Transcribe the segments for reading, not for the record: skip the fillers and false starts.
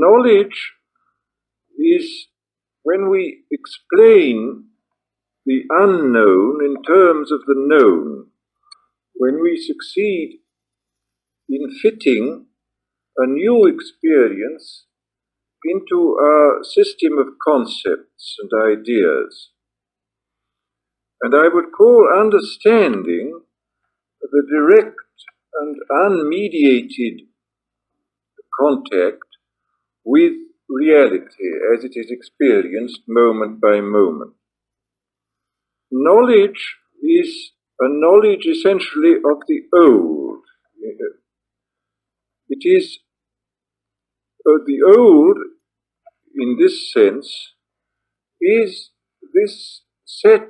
knowledge is when we explain the unknown in terms of the known, when we succeed in fitting a new experience into our system of concepts and ideas. And I would call understanding the direct and unmediated contact with reality as it is experienced moment by moment. Knowledge is a knowledge essentially of the old. It is the old, in this sense, is this set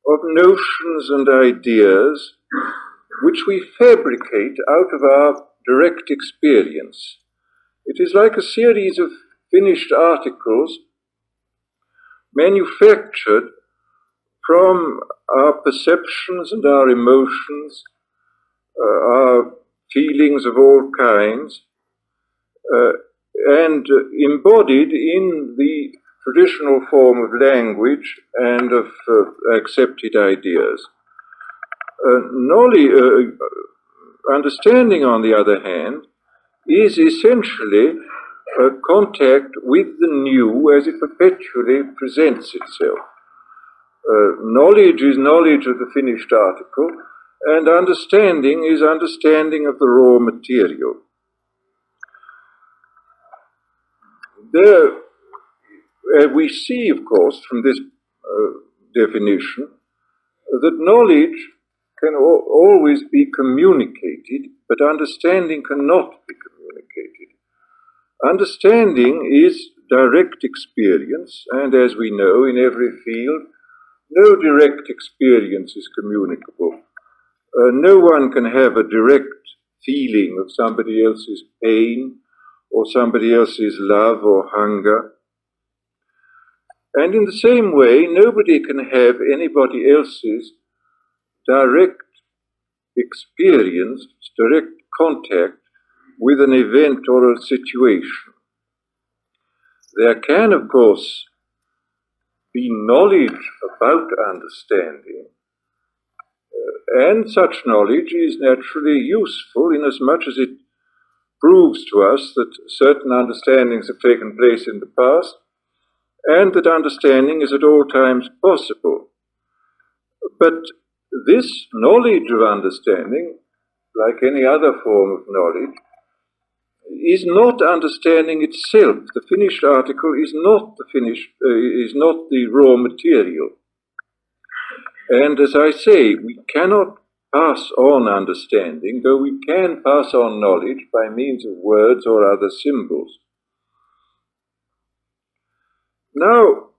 of notions and ideas which we fabricate out of our direct experience. It is like a series of finished articles manufactured from our perceptions and our emotions, our feelings of all kinds, and embodied in the traditional form of language and of accepted ideas. Understanding, on the other hand, is essentially a contact with the new as it perpetually presents itself. Knowledge is knowledge of the finished article, and understanding is understanding of the raw material. We see, of course, from this definition, that knowledge can always be communicated, but understanding cannot be communicated. Understanding is direct experience, and as we know, in every field, no direct experience is communicable. No one can have a direct feeling of somebody else's pain or somebody else's love or hunger. And in the same way, nobody can have anybody else's direct experience, direct contact with an event or a situation. There can, of course, be knowledge about understanding, and such knowledge is naturally useful inasmuch as it proves to us that certain understandings have taken place in the past, and that understanding is at all times possible. But this knowledge of understanding, like any other form of knowledge, is not understanding itself. The finished article is not the raw material. And as I say, we cannot pass on understanding, though we can pass on knowledge by means of words or other symbols. Now,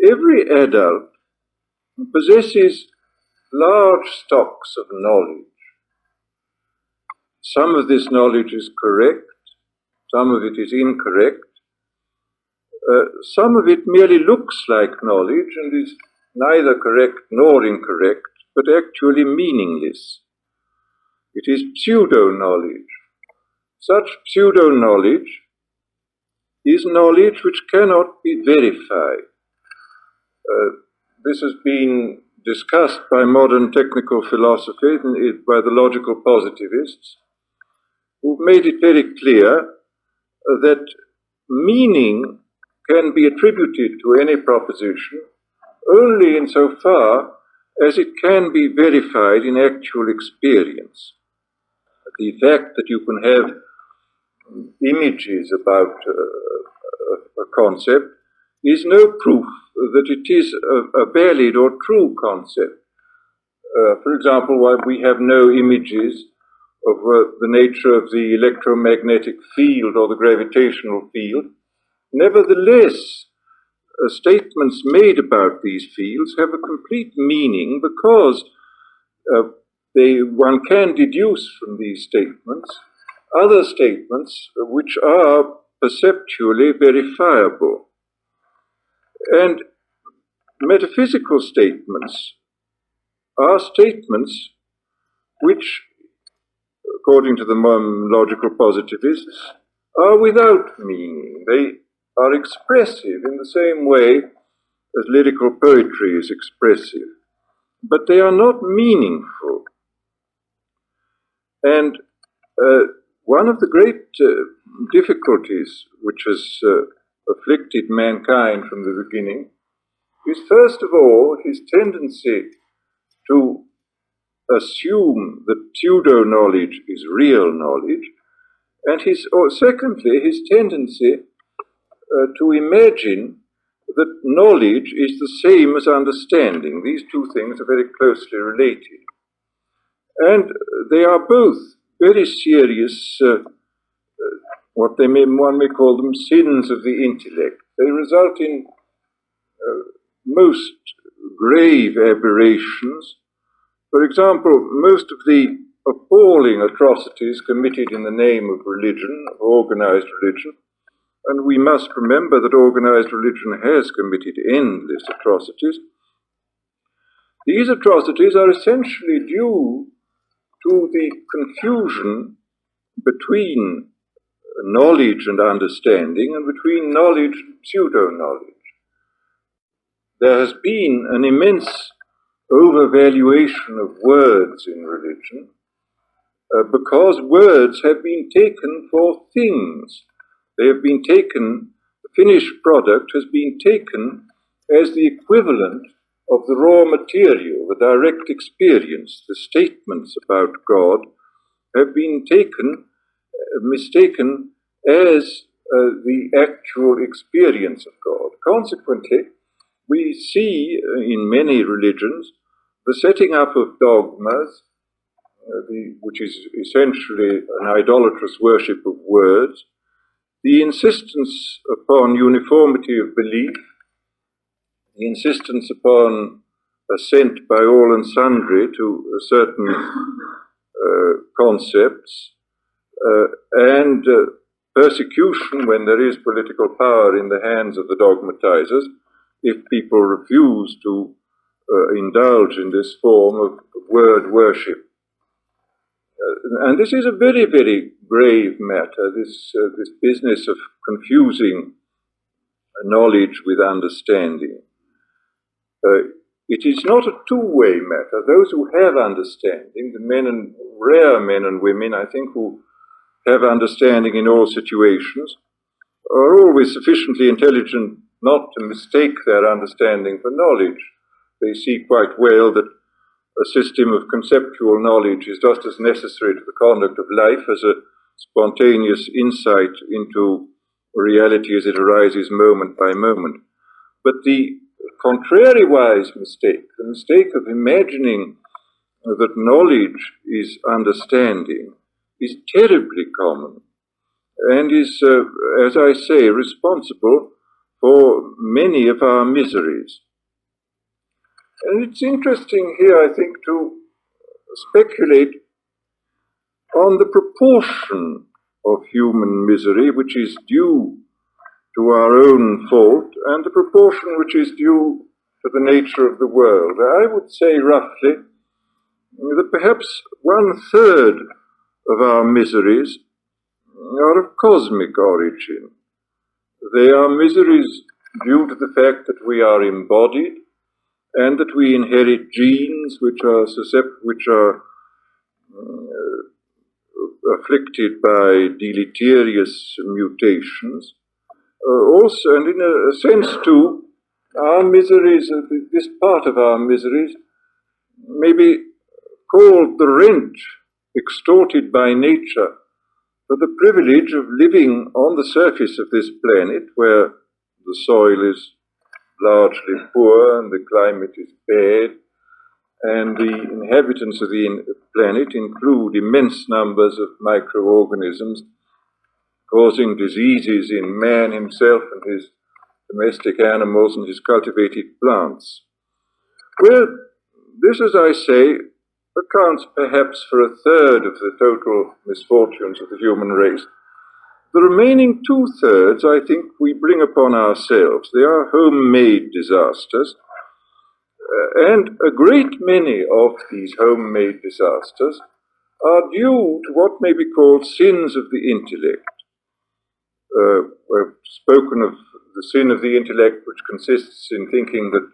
every adult possesses large stocks of knowledge. Some of this knowledge is correct, some of it is incorrect, some of it merely looks like knowledge and is neither correct nor incorrect, but actually meaningless. It is pseudo-knowledge. Such pseudo-knowledge is knowledge which cannot be verified. This has been discussed by modern technical philosophy, by the logical positivists, who've made it very clear that meaning can be attributed to any proposition only insofar as it can be verified in actual experience. The fact that you can have images about a concept is no proof that it is a valid or true concept. For example, while we have no images of the nature of the electromagnetic field or the gravitational field, nevertheless, statements made about these fields have a complete meaning because one can deduce from these statements other statements which are perceptually verifiable. And metaphysical statements are statements which, according to the logical positivists, are without meaning. They are expressive in the same way as lyrical poetry is expressive, but they are not meaningful. And one of the great difficulties which has afflicted mankind from the beginning is, first of all, his tendency to assume that pseudo-knowledge is real knowledge, and secondly, his tendency to imagine that knowledge is the same as understanding. These two things are very closely related. And they are both very serious, one may call them sins of the intellect. They result in most grave aberrations. For example, most of the appalling atrocities committed in the name of religion, of organized religion, and we must remember that organized religion has committed endless atrocities. These atrocities are essentially due to the confusion between knowledge and understanding and between knowledge and pseudo-knowledge. There has been an immense overvaluation of words in religion because words have been taken for things. They have been taken, the finished product has been taken as the equivalent of the raw material, the direct experience. The statements about God have been mistaken as the actual experience of God. Consequently, we see in many religions the setting up of dogmas, which is essentially an idolatrous worship of words, the insistence upon uniformity of belief, the insistence upon assent by all and sundry to certain concepts, and persecution when there is political power in the hands of the dogmatizers, if people refuse to indulge in this form of word worship. And this is a very, very grave matter, this business of confusing knowledge with understanding. It is not a two-way matter. Those who have understanding, rare men and women, I think, who have understanding in all situations, are always sufficiently intelligent not to mistake their understanding for knowledge. They see quite well that a system of conceptual knowledge is just as necessary to the conduct of life as a spontaneous insight into reality as it arises moment by moment. But the contrariwise mistake, the mistake of imagining that knowledge is understanding, is terribly common and is, as I say, responsible for many of our miseries. And it's interesting here, I think, to speculate on the proportion of human misery which is due to our own fault and the proportion which is due to the nature of the world. I would say roughly that perhaps 1/3 of our miseries are of cosmic origin. They are miseries due to the fact that we are embodied and that we inherit genes which are afflicted by deleterious mutations. Also, and in a sense too, our miseries, this part of our miseries, may be called the rent extorted by nature for the privilege of living on the surface of this planet where the soil is largely poor and the climate is bad, and the inhabitants of the planet include immense numbers of microorganisms causing diseases in man himself and his domestic animals and his cultivated plants. Well, this, as I say, accounts perhaps for 1/3 of the total misfortunes of the human race. The remaining 2/3, I think, we bring upon ourselves. They are homemade disasters, and a great many of these homemade disasters are due to what may be called sins of the intellect. we've spoken of the sin of the intellect, which consists in thinking that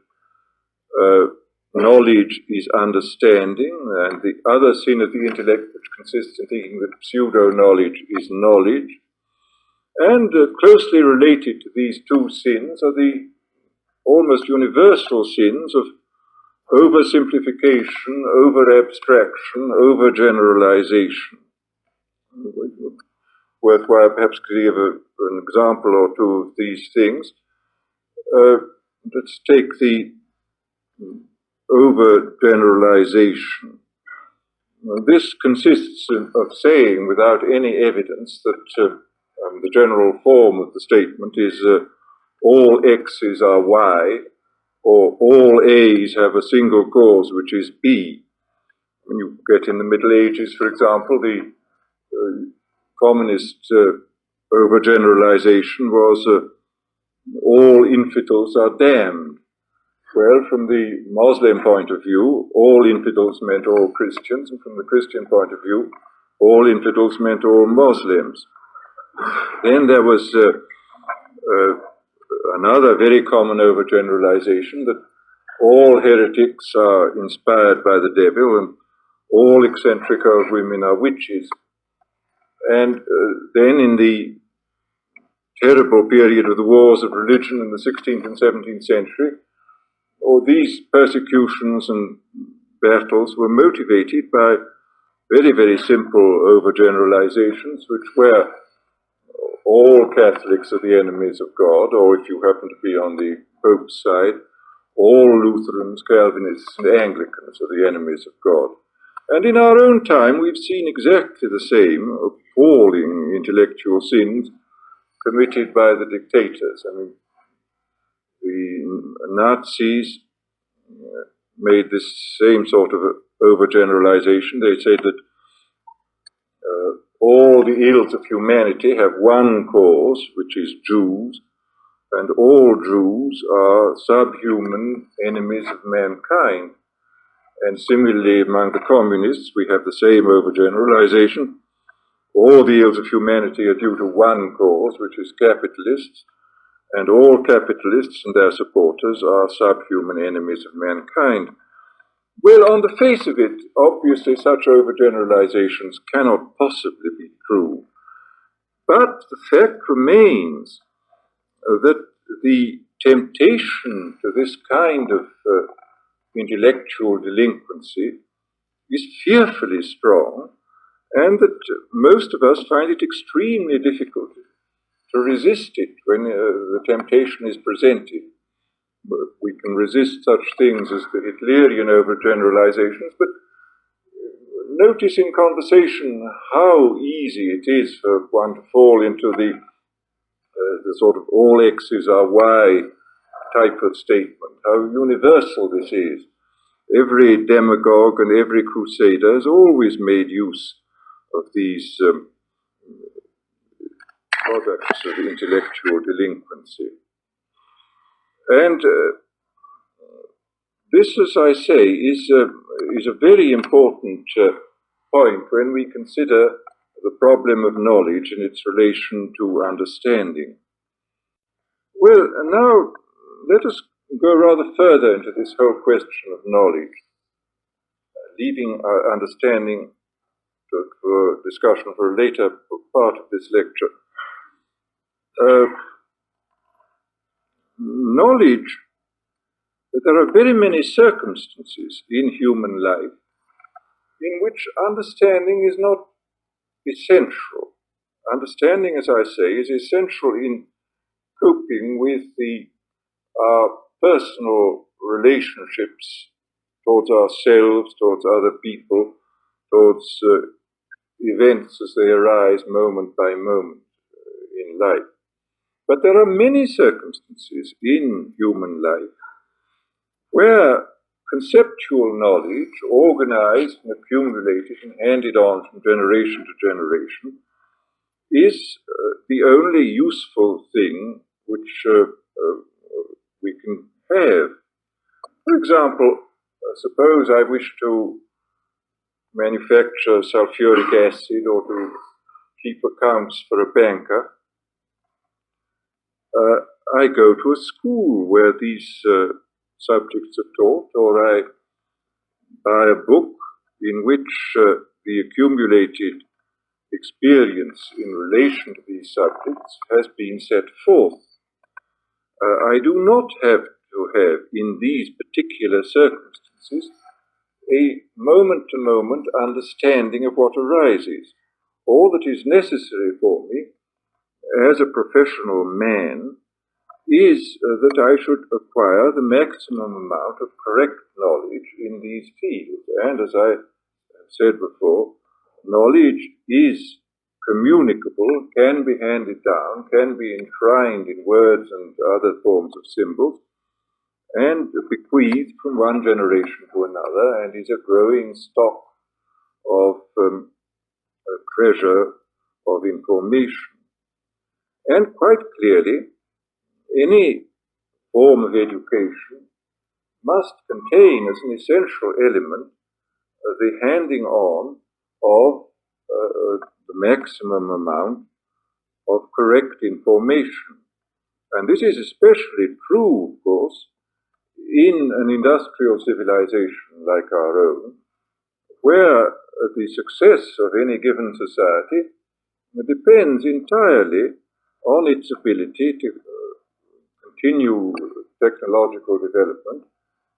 knowledge is understanding, and the other sin of the intellect, which consists in thinking that pseudo-knowledge is knowledge. And closely related to these two sins are the almost universal sins of oversimplification, over-abstraction, over-generalization. Worthwhile perhaps to give an example or two of these things. Let's take the over-generalization. This consists of saying without any evidence that the general form of the statement is all x's are y, or all a's have a single cause, which is b. When you get in the Middle Ages, for example, the communist overgeneralization was all infidels are damned. Well, from the Muslim point of view, all infidels meant all Christians, and from the Christian point of view, all infidels meant all Muslims. Then there was another very common overgeneralization that all heretics are inspired by the devil and all eccentric old women are witches. And then in the terrible period of the wars of religion in the 16th and 17th century, these persecutions and battles were motivated by very, very simple overgeneralizations, which were all Catholics are the enemies of God, or if you happen to be on the Pope's side, all Lutherans, Calvinists, and Anglicans are the enemies of God. And in our own time, we've seen exactly the same appalling intellectual sins committed by the dictators. I mean, the Nazis made this same sort of overgeneralization. They said that all the ills of humanity have one cause, which is Jews, and all Jews are subhuman enemies of mankind. And similarly, among the communists, we have the same overgeneralization. All the ills of humanity are due to one cause, which is capitalists, and all capitalists and their supporters are subhuman enemies of mankind. Well, on the face of it, obviously such overgeneralizations cannot possibly be true. But the fact remains that the temptation to this kind of intellectual delinquency is fearfully strong, and that most of us find it extremely difficult to resist it when the temptation is presented. We can resist such things as the Hitlerian overgeneralizations, but notice in conversation how easy it is for one to fall into the sort of all X's are Y type of statement, how universal this is. Every demagogue and every crusader has always made use of these products of intellectual delinquency. And this, as I say, is a very important point when we consider the problem of knowledge and its relation to understanding. Well, now let us go rather further into this whole question of knowledge, leaving our understanding for discussion for a later part of this lecture. Knowledge, there are very many circumstances in human life in which understanding is not essential. Understanding, as I say, is essential in coping with our personal relationships towards ourselves, towards other people, towards events as they arise moment by moment in life. But there are many circumstances in human life where conceptual knowledge, organized and accumulated and handed on from generation to generation, is the only useful thing which we can have. For example, suppose I wish to manufacture sulfuric acid or to keep accounts for a banker. I go to a school where these subjects are taught, or I buy a book in which the accumulated experience in relation to these subjects has been set forth. I do not have to have, in these particular circumstances, a moment-to-moment understanding of what arises. All that is necessary for me as a professional man is that I should acquire the maximum amount of correct knowledge in these fields. And as I have said before, knowledge is communicable, can be handed down, can be enshrined in words and other forms of symbols, and bequeathed from one generation to another, and is a growing stock of a treasure of information. And quite clearly, any form of education must contain as an essential element the handing on of the maximum amount of correct information. And this is especially true, of course, in an industrial civilization like our own, where the success of any given society depends entirely on its ability to continue technological development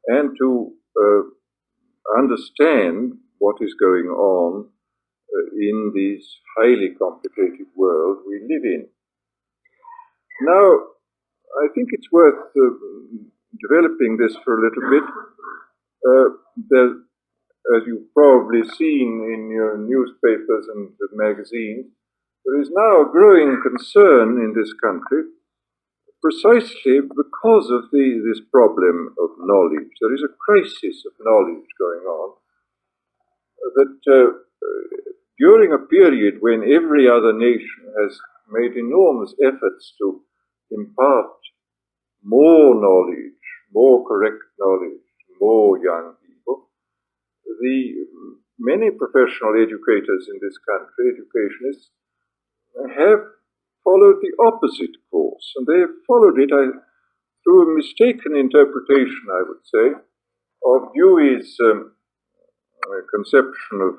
and to understand what is going on in this highly complicated world we live in. Now, I think it's worth developing this for a little bit. As you've probably seen in your newspapers and magazines, there is now a growing concern in this country precisely because of this problem of knowledge. There is a crisis of knowledge going on that during a period when every other nation has made enormous efforts to impart more knowledge, more correct knowledge, more young people, the many professional educators in this country, educationists, have followed the opposite course, and they have followed it through a mistaken interpretation, I would say, of Dewey's conception of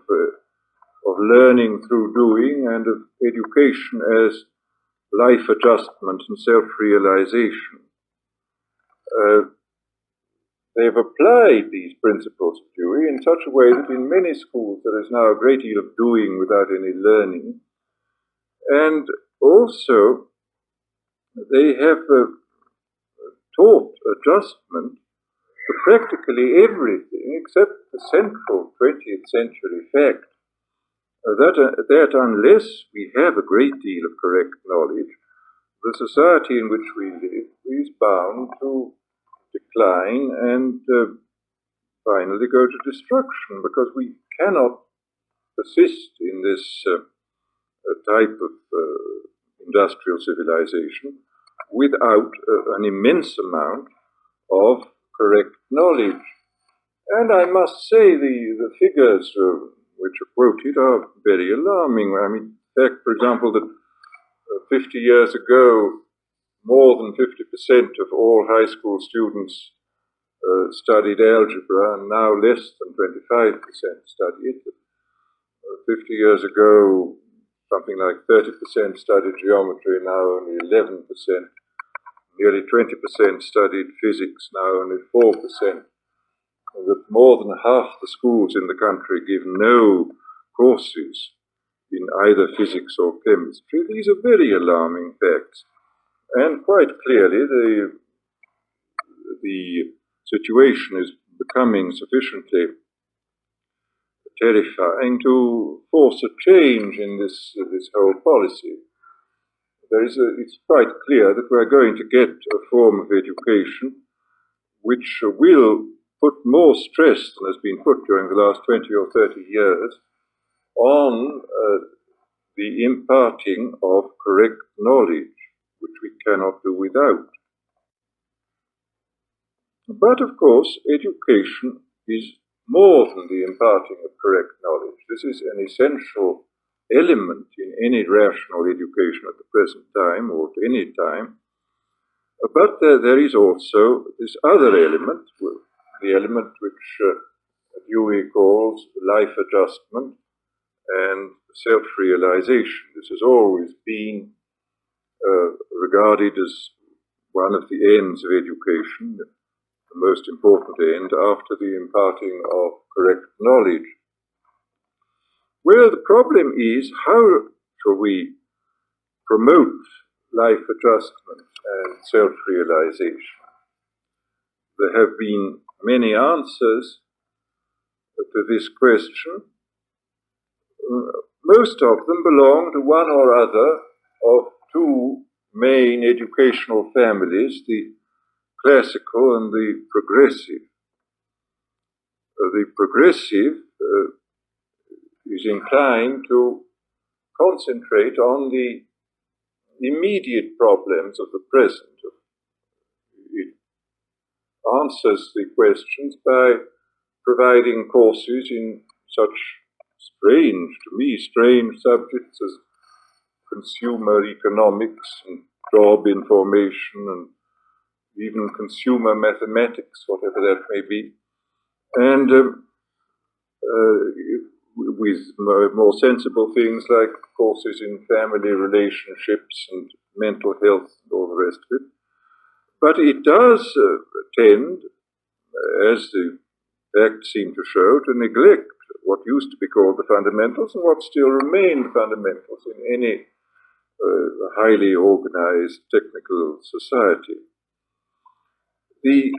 learning through doing and of education as life adjustment and self-realization. They've applied these principles of Dewey in such a way that in many schools there is now a great deal of doing without any learning. And also, they have taught adjustment to practically everything except the central 20th century fact that unless we have a great deal of correct knowledge, the society in which we live is bound to decline and finally go to destruction, because we cannot persist in this type of industrial civilization without an immense amount of correct knowledge. And I must say the figures which are quoted are very alarming. I mean, in fact, for example, that 50 years ago, more than 50% of all high school students studied algebra, and now less than 25% study it. 50 years ago, something like 30% studied geometry, now only 11%. Nearly 20% studied physics, now only 4%. And that more than half the schools in the country give no courses in either physics or chemistry. These are very alarming facts. And quite clearly, the situation is becoming sufficiently terrifying to force a change in this whole policy. It's quite clear that we're going to get a form of education which will put more stress than has been put during the last 20 or 30 years on the imparting of correct knowledge, which we cannot do without. But of course, education is more than the imparting of correct knowledge. This is an essential element in any rational education at the present time, or at any time. But there is also this other element, the element which Dewey calls life adjustment and self-realization. This has always been regarded as one of the ends of education, the most important end after the imparting of correct knowledge. Well, the problem is, how shall we promote life adjustment and self-realization? There have been many answers to this question. Most of them belong to one or other of two main educational families, the classical and the progressive. The progressive is inclined to concentrate on the immediate problems of the present. It answers the questions by providing courses in such strange subjects as consumer economics and job information and even consumer mathematics, whatever that may be, and with more sensible things like courses in family relationships and mental health and all the rest of it. But it does tend, as the facts seem to show, to neglect what used to be called the fundamentals and what still remain the fundamentals in any highly organized technical society. The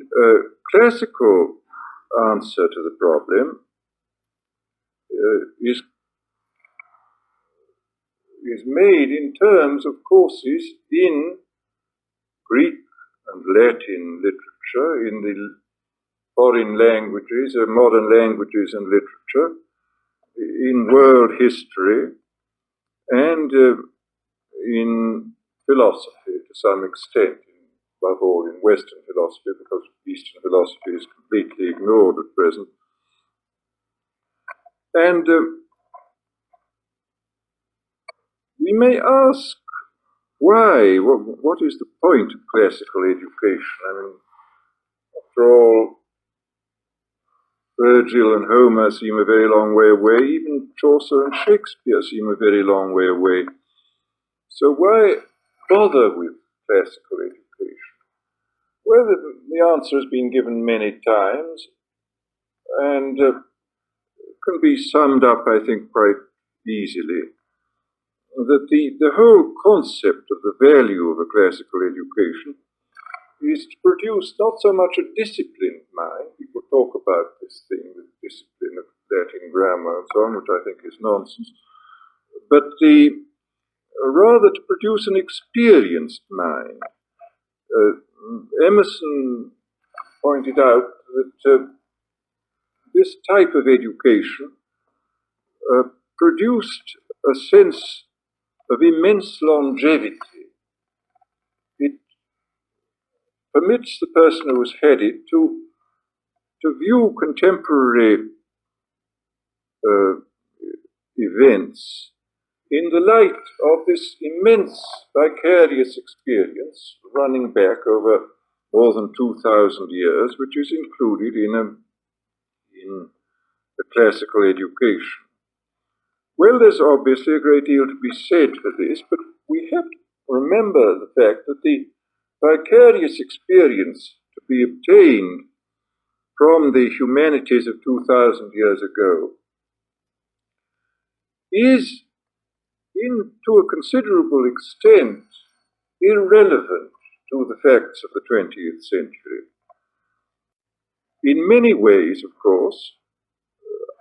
classical answer to the problem is made in terms of courses in Greek and Latin literature, in the foreign languages, modern languages and literature, in world history, and in philosophy to some extent, above all in Western philosophy, because Eastern philosophy is completely ignored at present. And we may ask why, what is the point of classical education? I mean, after all, Virgil and Homer seem a very long way away, even Chaucer and Shakespeare seem a very long way away. So why bother with classical education? Well, the answer has been given many times, and can be summed up, I think, quite easily. That the whole concept of the value of a classical education is to produce not so much a disciplined mind. People talk about this thing, the discipline of Latin grammar and so on, which I think is nonsense, but rather to produce an experienced mind. Emerson pointed out that this type of education produced a sense of immense longevity. It permits the person who has had it to view contemporary events in the light of this immense vicarious experience running back over more than 2,000 years, which is included in the classical education. Well, there's obviously a great deal to be said for this, but we have to remember the fact that the vicarious experience to be obtained from the humanities of 2,000 years ago is, to a considerable extent, irrelevant to the facts of the 20th century. In many ways, of course,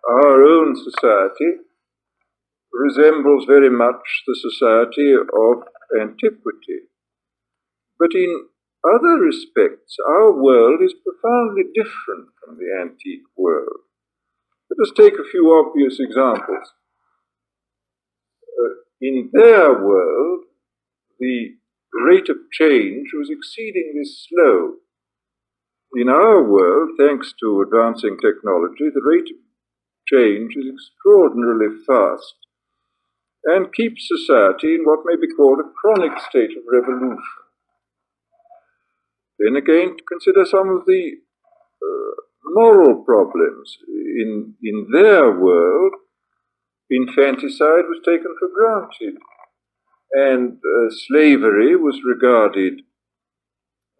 our own society resembles very much the society of antiquity. But in other respects, our world is profoundly different from the antique world. Let us take a few obvious examples. In their world, the rate of change was exceedingly slow. In our world, thanks to advancing technology, the rate of change is extraordinarily fast and keeps society in what may be called a chronic state of revolution. Then again, consider some of the moral problems. In their world, infanticide was taken for granted, and slavery was regarded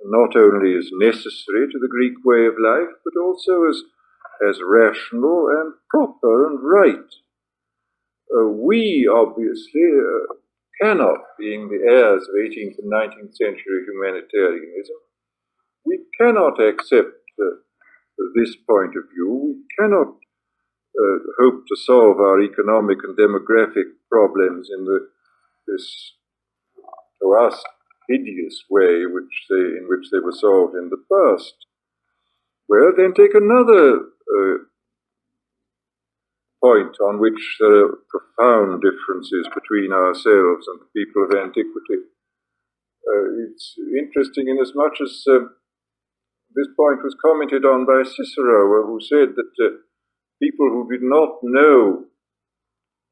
not only as necessary to the Greek way of life, but also as rational and proper and right. We obviously cannot, being the heirs of 18th and 19th century humanitarianism, we cannot accept this point of view. We cannot hope to solve our economic and demographic problems in this, to us, hideous way in which they were solved in the past. Well, then take another point on which there are profound differences between ourselves and the people of antiquity. It's interesting inasmuch as this point was commented on by Cicero, who said that people who did not know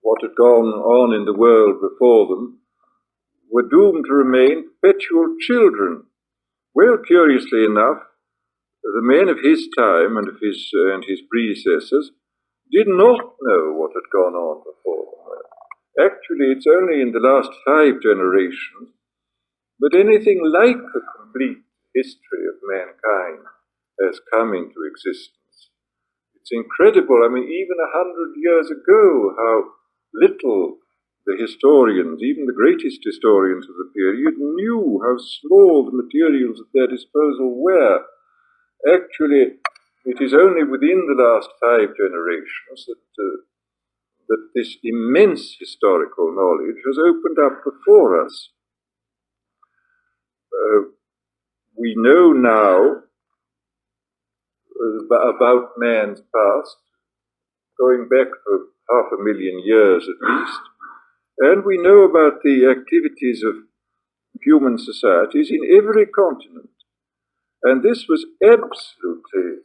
what had gone on in the world before them were doomed to remain perpetual children. Well, curiously enough, the men of his time and his predecessors did not know what had gone on before them. Actually, it's only in the last 5 generations that anything like a complete history of mankind has come into existence. It's incredible. I mean, even 100 years ago, how little the historians, even the greatest historians of the period, knew how small the materials at their disposal were. Actually, it is only within the last 5 generations that this immense historical knowledge has opened up before us. We know now about man's past, going back for 500,000 years at least, and we know about the activities of human societies in every continent. And this was absolutely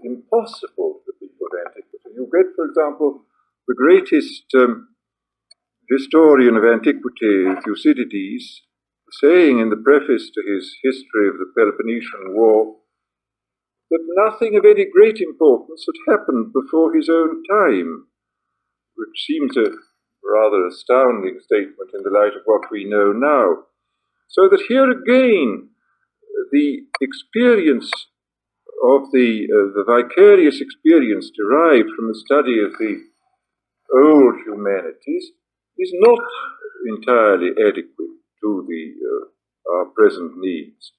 impossible for the people of antiquity. You get, for example, the greatest historian of antiquity, Thucydides, saying in the preface to his history of the Peloponnesian War that nothing of any great importance had happened before his own time, which seems a rather astounding statement in the light of what we know now. So that here again, the experience of the vicarious experience derived from the study of the old humanities is not entirely adequate to our present needs.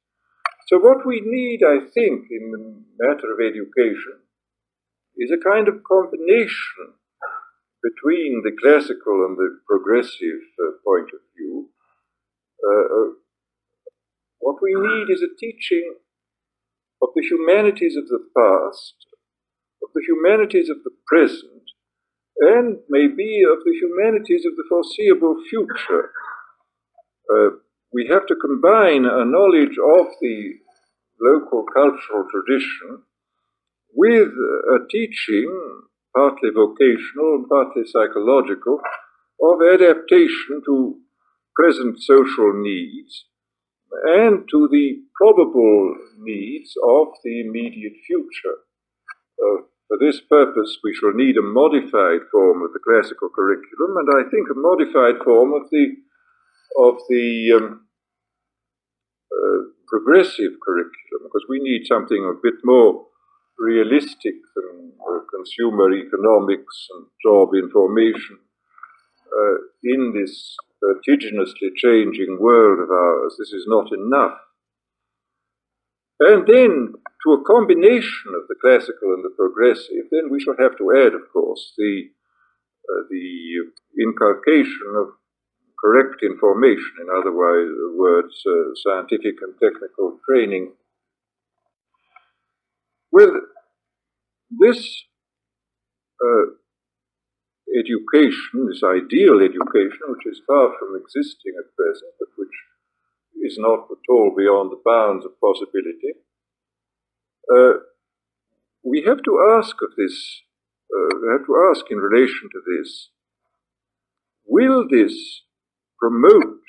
So what we need, I think, in the matter of education is a kind of combination between the classical and the progressive point of view. What we need is a teaching of the humanities of the past, of the humanities of the present, and maybe of the humanities of the foreseeable future. We have to combine a knowledge of the local cultural tradition with a teaching, partly vocational and partly psychological, of adaptation to present social needs and to the probable needs of the immediate future. For this purpose, we shall need a modified form of the classical curriculum, and I think a modified form of the progressive curriculum, because we need something a bit more realistic than consumer economics and job information in this vertiginously changing world of ours. This is not enough. And then, to a combination of the classical and the progressive, then we shall have to add, of course, the inculcation of correct information, in other words, scientific and technical training. Well, this education, this ideal education, which is far from existing at present, but which is not at all beyond the bounds of possibility, we have to ask of this, we have to ask in relation to this, will this promote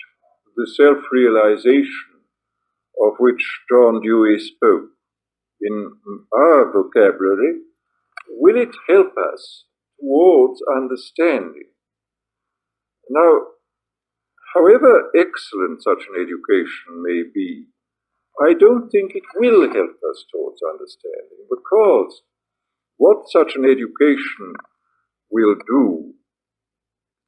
the self-realization of which John Dewey spoke in our vocabulary, will it help us towards understanding? Now, however excellent such an education may be, I don't think it will help us towards understanding, because what such an education will do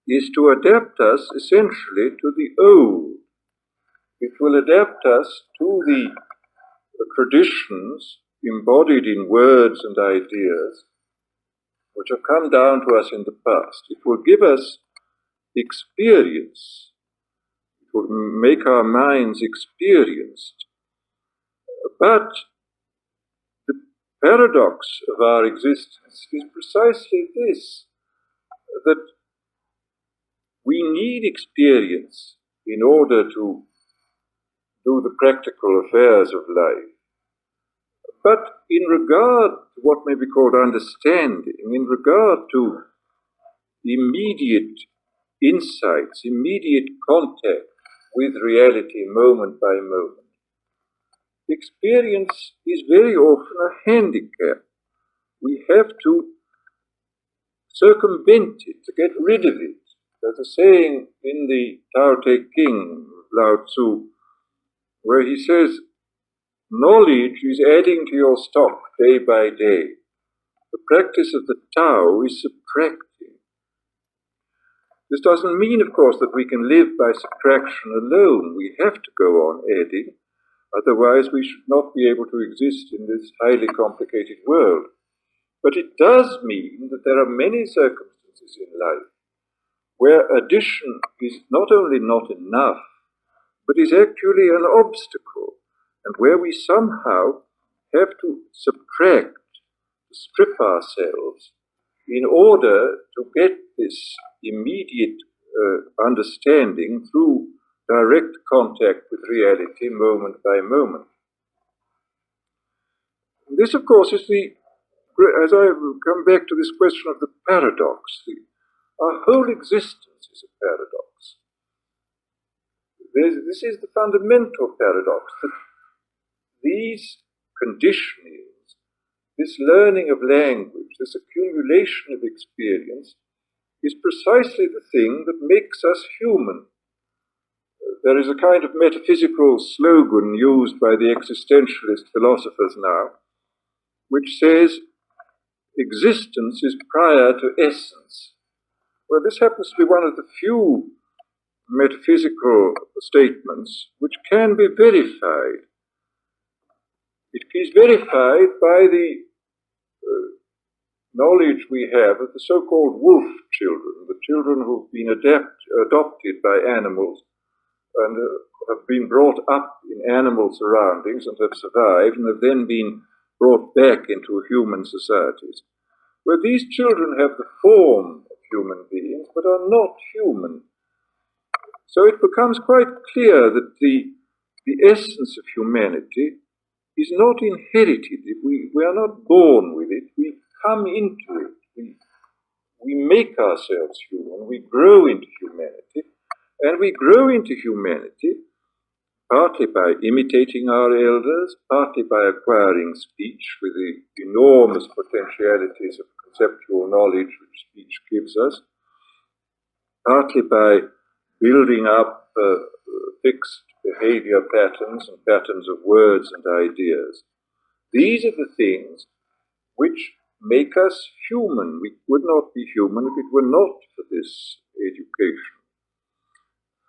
is to adapt us essentially to the old. It will adapt us to the traditions embodied in words and ideas which have come down to us in the past. It will give us experience. It will make our minds experienced. But the paradox of our existence is precisely this, that we need experience in order to do the practical affairs of life. But in regard to what may be called understanding, in regard to immediate insights, immediate contact with reality moment by moment, experience is very often a handicap. We have to circumvent it, to get rid of it. There's a saying in the Tao Te Ching, Lao Tzu, where he says, knowledge is adding to your stock day by day. The practice of the Tao is subtracting. This doesn't mean, of course, that we can live by subtraction alone. We have to go on adding, otherwise we should not be able to exist in this highly complicated world. But it does mean that there are many circumstances in life where addition is not only not enough, but is actually an obstacle, and where we somehow have to subtract, to strip ourselves in order to get this immediate understanding through direct contact with reality moment by moment. This, of course, is as I come back to this question of the paradox, our whole existence is a paradox. This is the fundamental paradox, that these conditionings, this learning of language, this accumulation of experience, is precisely the thing that makes us human. There is a kind of metaphysical slogan used by the existentialist philosophers now, which says, existence is prior to essence. Well, this happens to be one of the few metaphysical statements which can be verified. It is verified by the knowledge we have of the so-called wolf children, the children who've been adopted by animals and have been brought up in animal surroundings and have survived and have then been brought back into human societies, where these children have the form of human beings but are not human. So it becomes quite clear that the essence of humanity is not inherited. We are not born with it. We come into it. We make ourselves human. We grow into humanity. And we grow into humanity partly by imitating our elders, partly by acquiring speech with the enormous potentialities of conceptual knowledge which speech gives us, partly by building up fixed behavior patterns and patterns of words and ideas. These are the things which make us human. We would not be human if it were not for this education.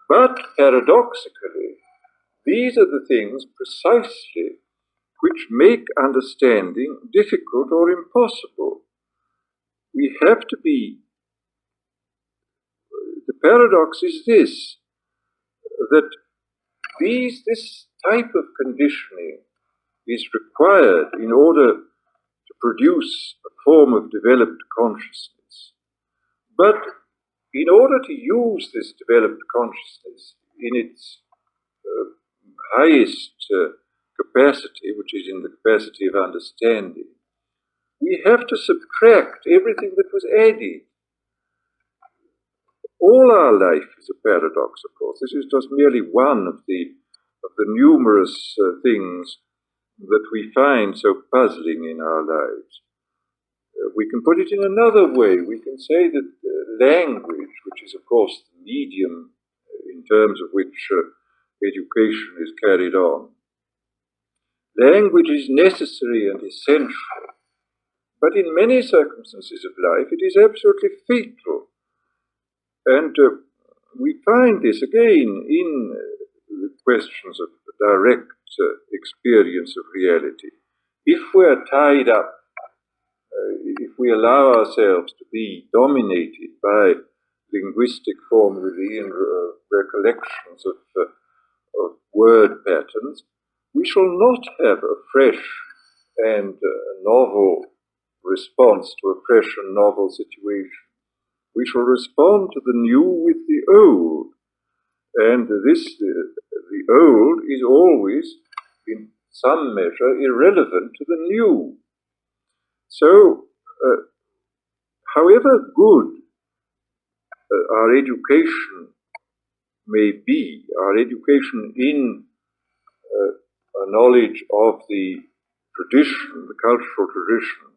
But paradoxically, these are the things precisely which make understanding difficult or impossible. We have to be. The paradox is this, that this type of conditioning is required in order to produce a form of developed consciousness. But in order to use this developed consciousness in its highest capacity, which is in the capacity of understanding, we have to subtract everything that was added. All our life is a paradox, of course. This is just merely one of the of the numerous things that we find so puzzling in our lives. We can put it in another way. We can say that language, which is of course the medium in terms of which education is carried on, language is necessary and essential, but in many circumstances of life it is absolutely fatal. And we find this again in the questions of direct experience of reality. If we are tied up, if we allow ourselves to be dominated by linguistic formulae and recollections of word patterns, we shall not have a fresh and novel response to a fresh and novel situation. We shall respond to the new with the old. And the old is always, in some measure, irrelevant to the new. So, however good our education may be, our education in a knowledge of the tradition, the cultural tradition,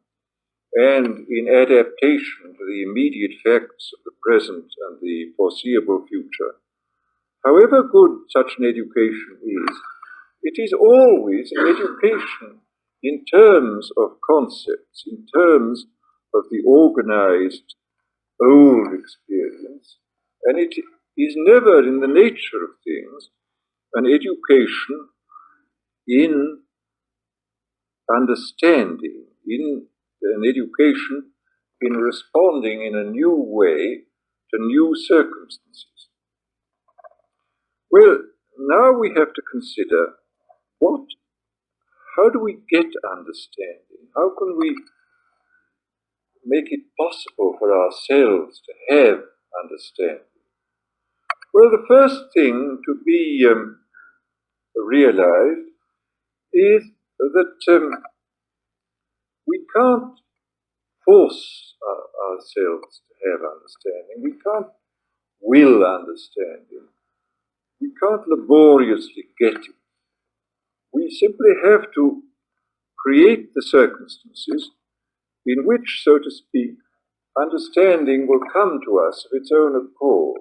and in adaptation to the immediate facts of the present and the foreseeable future, however good such an education is, it is always an education in terms of concepts, in terms of the organized old experience, and it is never in the nature of things an education in understanding, in an education in responding in a new way to new circumstances. Well, now we have to consider how do we get understanding? How can we make it possible for ourselves to have understanding? Well, the first thing to be realized is that we can't force ourselves to have understanding. We can't will understanding. We can't laboriously get it. We simply have to create the circumstances in which, so to speak, understanding will come to us of its own accord.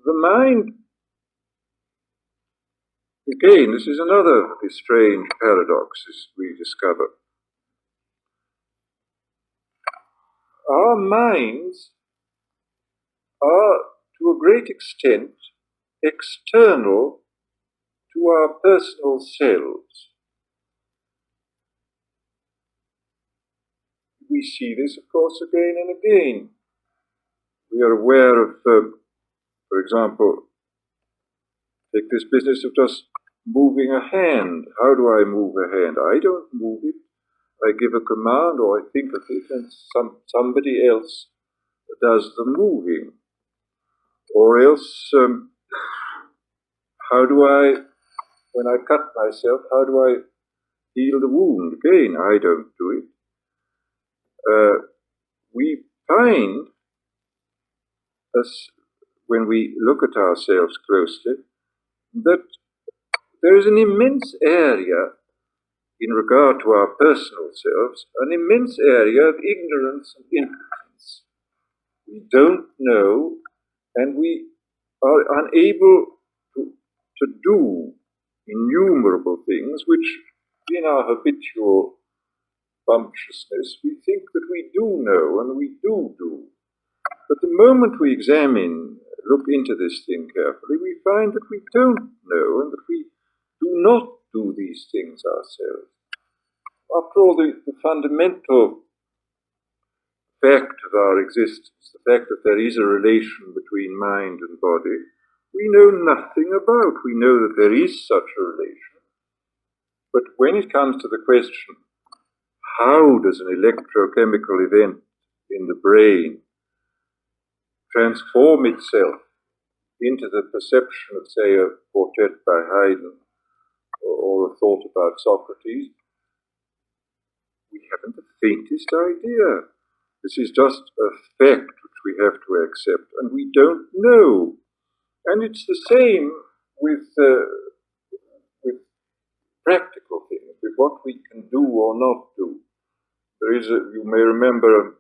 The mind, again, this is another of the strange paradoxes we discover. Our minds are, to a great extent, external to our personal selves. We see this, of course, again and again. We are aware of, for example, take this business of just moving a hand. How do I move a hand? I don't move it. I give a command or I think of it, and somebody else does the moving. Or else, how do I, when I cut myself, how do I heal the wound? Again, I don't do it. We find, when we look at ourselves closely, that there is an immense area in regard to our personal selves, an immense area of ignorance and impotence. We don't know, and we are unable to do innumerable things which, in our habitual bumptiousness, we think that we do know and we do. But the moment we look into this thing carefully, we find that we don't know and that we do not do these things ourselves. After all, the fundamental fact of our existence, the fact that there is a relation between mind and body, we know nothing about. We know that there is such a relation. But when it comes to the question, how does an electrochemical event in the brain transform itself into the perception of, say, a quartet by Haydn or a thought about Socrates, we haven't the faintest idea. This is just a fact which we have to accept, and we don't know. And it's the same with practical things, with what we can do or not do. There is you may remember a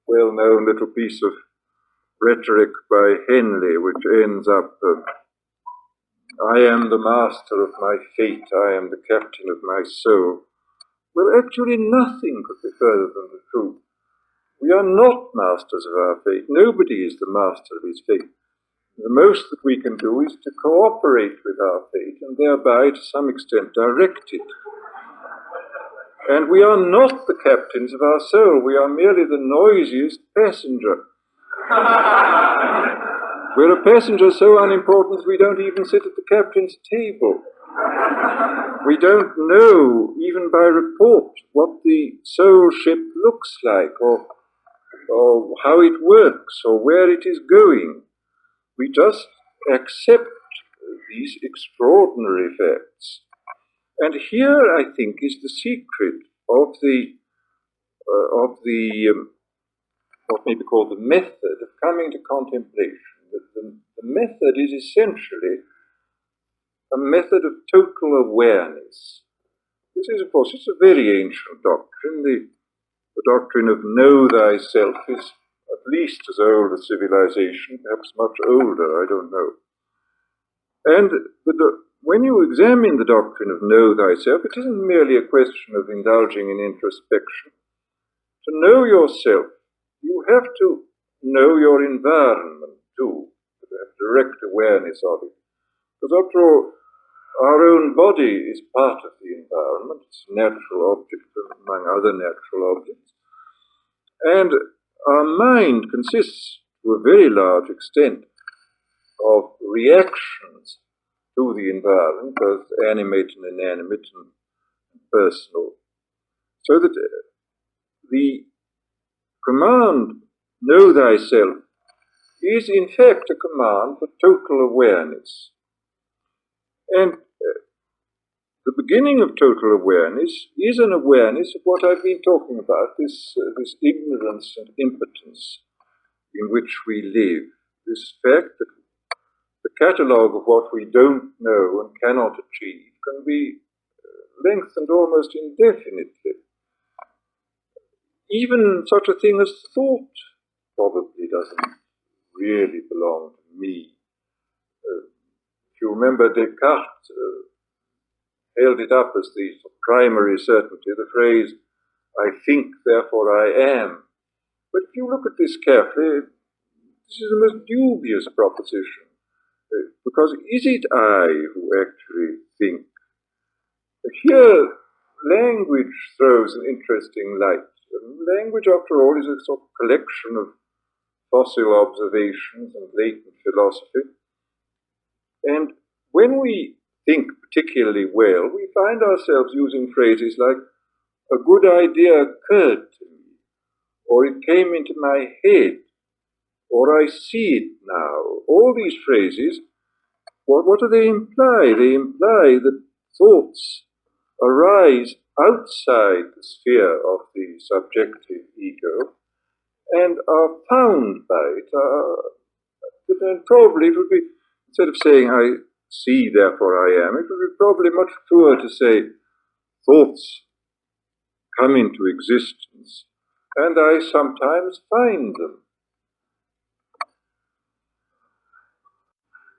well-known little piece of rhetoric by Henley, which ends up, I am the master of my fate, I am the captain of my soul. Well, actually nothing could be further than the truth. We are not masters of our fate. Nobody is the master of his fate. The most that we can do is to cooperate with our fate and thereby, to some extent, direct it. And we are not the captains of our soul. We are merely the noisiest passenger. We're a passenger so unimportant that we don't even sit at the captain's table. We don't know, even by report, what the soul ship looks like, or how it works, or where it is going. We just accept these extraordinary facts. And here, I think, is the secret of what may be called the method of coming to contemplation. The method is essentially a method of total awareness. This is, of course, it's a very ancient doctrine. The doctrine of know thyself is at least as old as civilization, perhaps much older, I don't know. And when you examine the doctrine of know thyself, it isn't merely a question of indulging in introspection. To know yourself, you have to know your environment too, to have direct awareness of it. Because after all, our own body is part of the environment. It's a natural object among other natural objects. And our mind consists, to a very large extent, of reactions to the environment, both animate and inanimate and personal. So that the command, know thyself, is in fact a command for total awareness. And the beginning of total awareness is an awareness of what I've been talking about, this ignorance and impotence in which we live. This fact that the catalogue of what we don't know and cannot achieve can be lengthened almost indefinitely. Even such a thing as thought probably doesn't really belong to me. If you remember, Descartes held it up as the primary certainty, the phrase, I think, therefore I am. But if you look at this carefully, this is the most dubious proposition. Because is it I who actually think? Here, language throws an interesting light. Language, after all, is a sort of collection of fossil observations and latent philosophy. And when we think particularly well, we find ourselves using phrases like, a good idea occurred to me, or it came into my head, or I see it now. All these phrases, what do they imply? They imply that thoughts arise outside the sphere of the subjective ego and are found by it. And probably it would be, instead of saying I see, therefore I am, it would be probably much truer to say thoughts come into existence and I sometimes find them.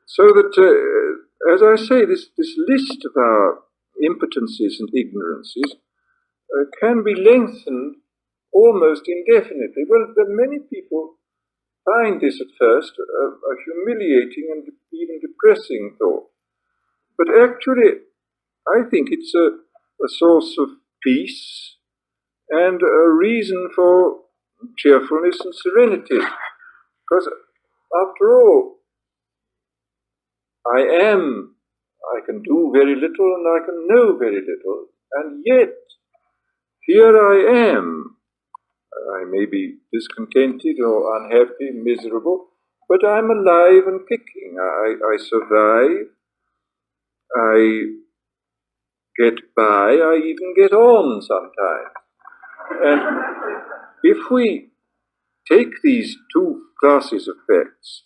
So that, as I say, this list of our impotencies and ignorances can be lengthened almost indefinitely. Well, many people find this at first a humiliating and even depressing thought. But actually, I think it's a source of peace and a reason for cheerfulness and serenity. Because, after all, I can do very little and I can know very little, and yet, here I am. I may be discontented or unhappy, miserable, but I'm alive and kicking. I survive, I get by, I even get on sometimes. And if we take these two classes of facts,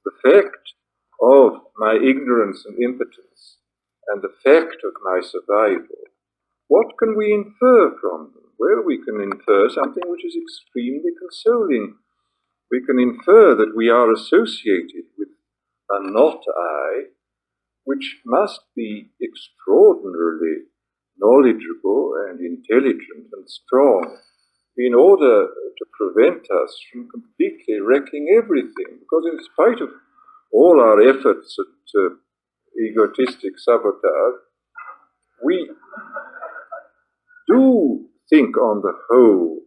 the fact of my ignorance and impotence and the fact of my survival, what can we infer from them? Well, we can infer something which is extremely consoling. We can infer that we are associated with a not I, which must be extraordinarily knowledgeable and intelligent and strong in order to prevent us from completely wrecking everything. Because in spite of all our efforts at egotistic sabotage, we do think on the whole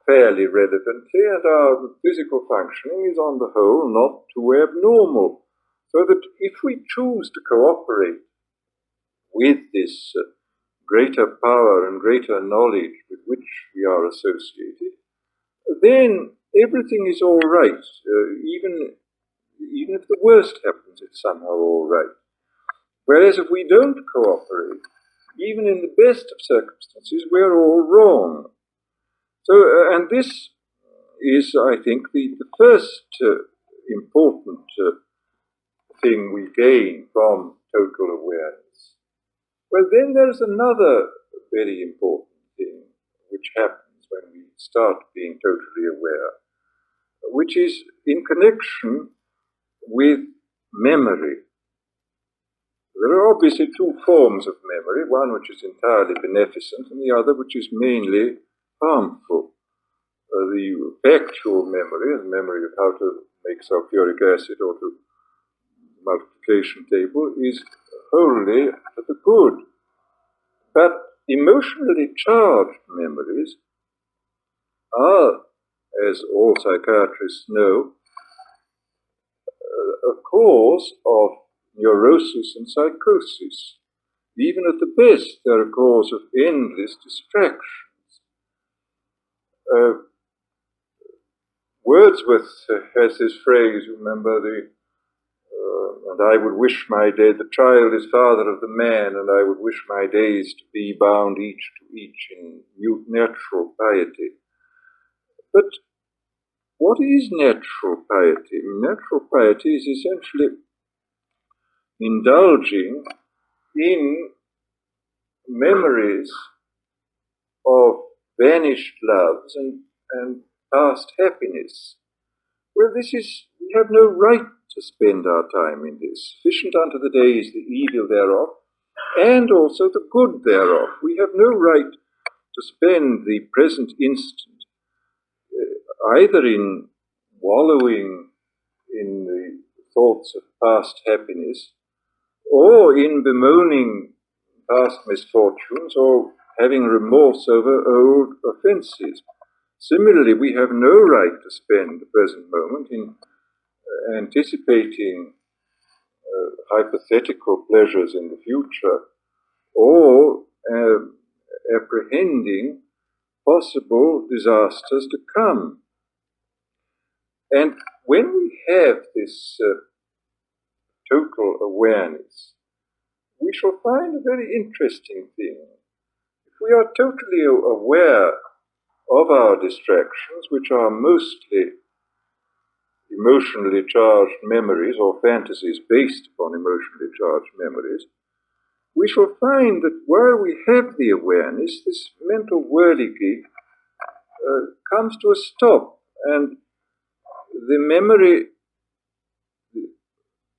fairly relevantly, and our physical functioning is on the whole not too abnormal. So that if we choose to cooperate with this greater power and greater knowledge with which we are associated, then everything is all right. Even if the worst happens, it's somehow all right. Whereas if we don't cooperate, even in the best of circumstances, we're all wrong. So, and this is, I think, the first important thing we gain from total awareness. Well, then there's another very important thing which happens when we start being totally aware, which is in connection with memory. There are obviously two forms of memory, one which is entirely beneficent and the other which is mainly harmful. The factual memory, the memory of how to make sulfuric acid or to multiplication table, is wholly for the good. But emotionally charged memories are, as all psychiatrists know, a cause of neurosis and psychosis. Even at the best, they're a cause of endless distractions. Wordsworth has this phrase, remember, and I would wish my day, the child is father of the man, and I would wish my days to be bound each to each in natural piety. But what is natural piety? Natural piety is essentially indulging in memories of vanished loves and past happiness. Well, we have no right to spend our time in this. Sufficient unto the day is the evil thereof, and also the good thereof. We have no right to spend the present instant either in wallowing in the thoughts of past happiness, or in bemoaning past misfortunes, or having remorse over old offences. Similarly, we have no right to spend the present moment in anticipating hypothetical pleasures in the future, or apprehending possible disasters to come. And when we have this total awareness, we shall find a very interesting thing. If we are totally aware of our distractions, which are mostly emotionally charged memories or fantasies based upon emotionally charged memories, we shall find that while we have the awareness, this mental whirligig comes to a stop, and the memory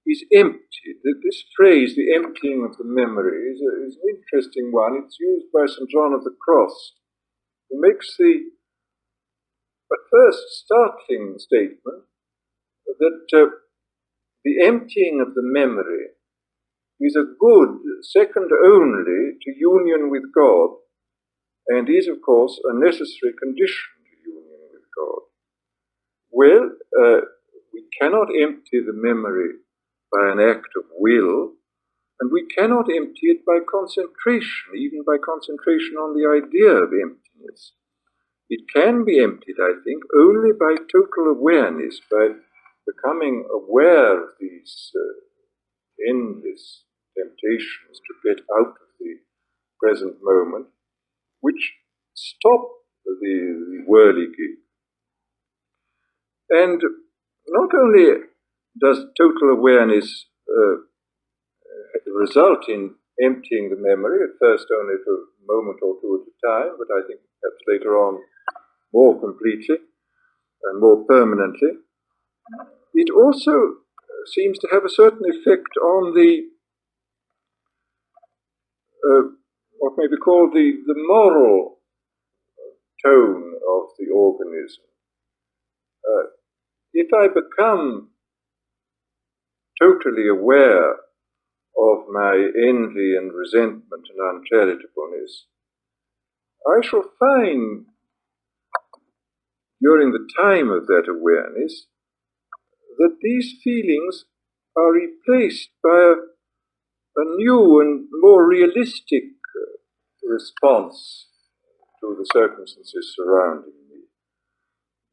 is empty. This phrase, the emptying of the memory, is an interesting one. It's used by St. John of the Cross, who makes the at first startling statement that the emptying of the memory is a good second only to union with God, and is, of course, a necessary condition to union with God. Well, we cannot empty the memory by an act of will, and we cannot empty it by concentration, even by concentration on the idea of emptiness. It can be emptied, I think, only by total awareness, by becoming aware of these endless temptations to get out of the present moment, which stop the whirligig. And not only does total awareness result in emptying the memory, at first only for a moment or two at a time, but I think perhaps later on more completely and more permanently. It also seems to have a certain effect on the what may be called the moral tone of the organism. If I become totally aware of my envy and resentment and uncharitableness, I shall find during the time of that awareness that these feelings are replaced by a new and more realistic response to the circumstances surrounding me.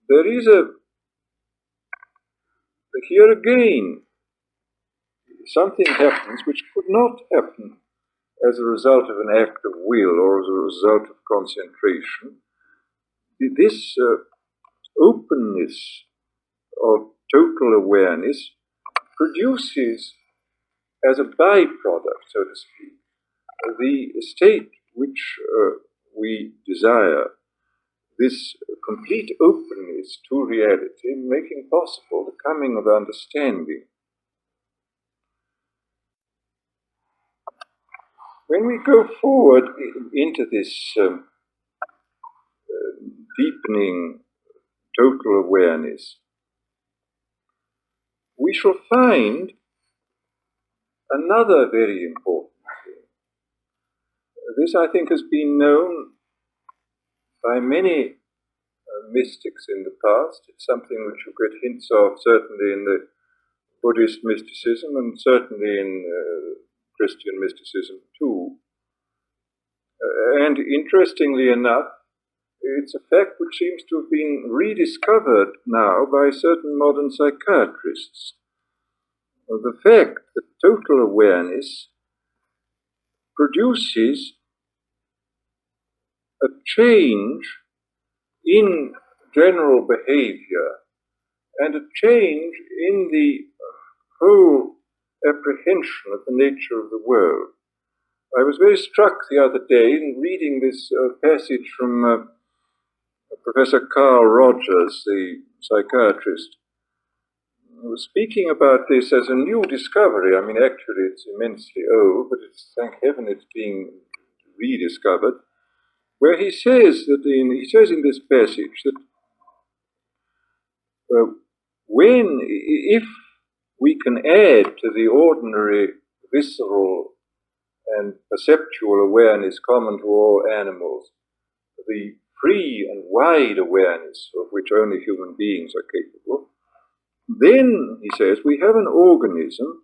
There is here again, something happens which could not happen as a result of an act of will or as a result of concentration. This openness of total awareness produces, as a byproduct, so to speak, the state which we desire, this complete openness to reality, making possible the coming of understanding. When we go forward into this deepening total awareness, we shall find another very important thing. This, I think, has been known by many mystics in the past. It's something which you get hints of certainly in the Buddhist mysticism and certainly in Christian mysticism too. And interestingly enough, it's a fact which seems to have been rediscovered now by certain modern psychiatrists. The fact that total awareness produces a change in general behavior and a change in the whole apprehension of the nature of the world. I was very struck the other day in reading this passage from Professor Carl Rogers, the psychiatrist, who was speaking about this as a new discovery. I mean, actually, it's immensely old, but it's, thank heaven, it's being rediscovered. Where he says that in this passage that if we can add to the ordinary visceral and perceptual awareness common to all animals, the free and wide awareness of which only human beings are capable, then, he says, we have an organism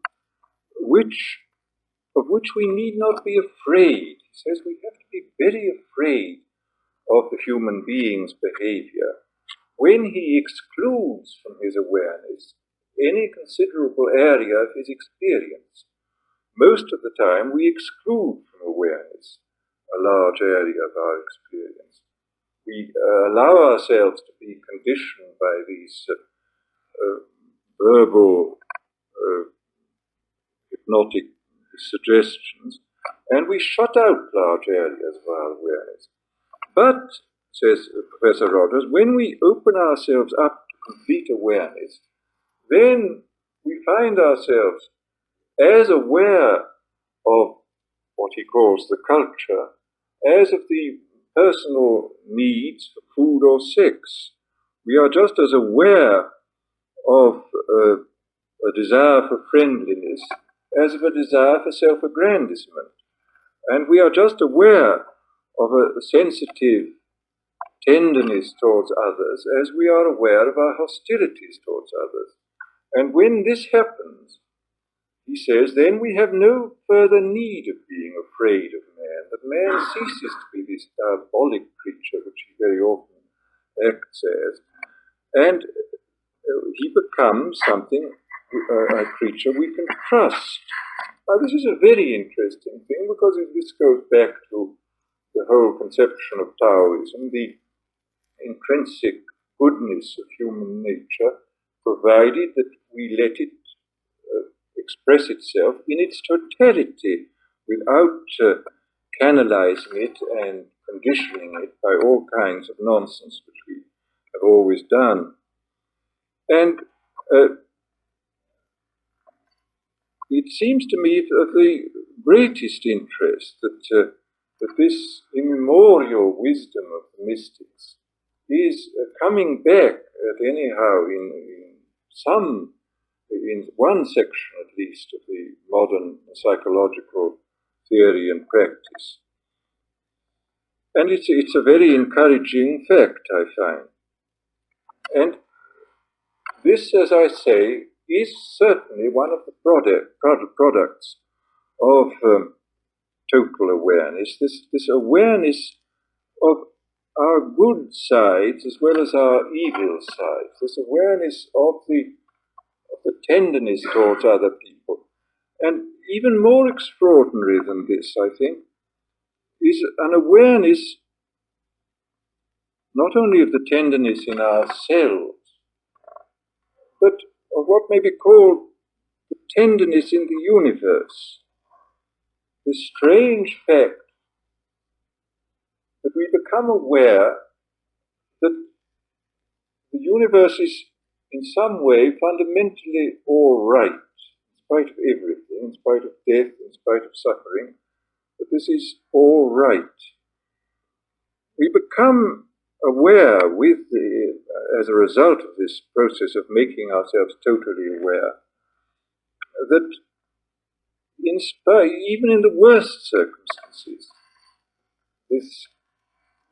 of which we need not be afraid. He says we have to be very afraid of the human being's behavior when he excludes from his awareness any considerable area of his experience. Most of the time we exclude from awareness a large area of our experience. We allow ourselves to be conditioned by these verbal hypnotic suggestions, and we shut out large areas of our awareness. But, says Professor Rogers, when we open ourselves up to complete awareness, then we find ourselves as aware of what he calls the culture, as of the personal needs for food or sex. We are just as aware of a desire for friendliness as of a desire for self-aggrandizement. And we are just aware of a sensitive tenderness towards others as we are aware of our hostilities towards others. And when this happens, he says, then we have no further need of being afraid of man, that man ceases to be this diabolic creature which he very often acts as, and he becomes something, a creature we can trust. Now, this is a very interesting thing because this goes back to the whole conception of Taoism, the intrinsic goodness of human nature, provided that we let it express itself in its totality without canalizing it and conditioning it by all kinds of nonsense, which we have always done. And it seems to me of the greatest interest that this immemorial wisdom of the mystics is coming back, anyhow, in one section at least of the modern psychological theory and practice. And it's a very encouraging fact, I find. And this, as I say, is certainly one of the products of total awareness, this awareness of our good sides as well as our evil sides, this awareness of the tenderness towards other people. And even more extraordinary than this, I think, is an awareness not only of the tenderness in ourselves, but of what may be called the tenderness in the universe. The strange fact that we become aware that the universe is in some way fundamentally all right, in spite of everything, in spite of death, in spite of suffering, that this is all right. We become aware as a result of this process of making ourselves totally aware, that even in the worst circumstances, this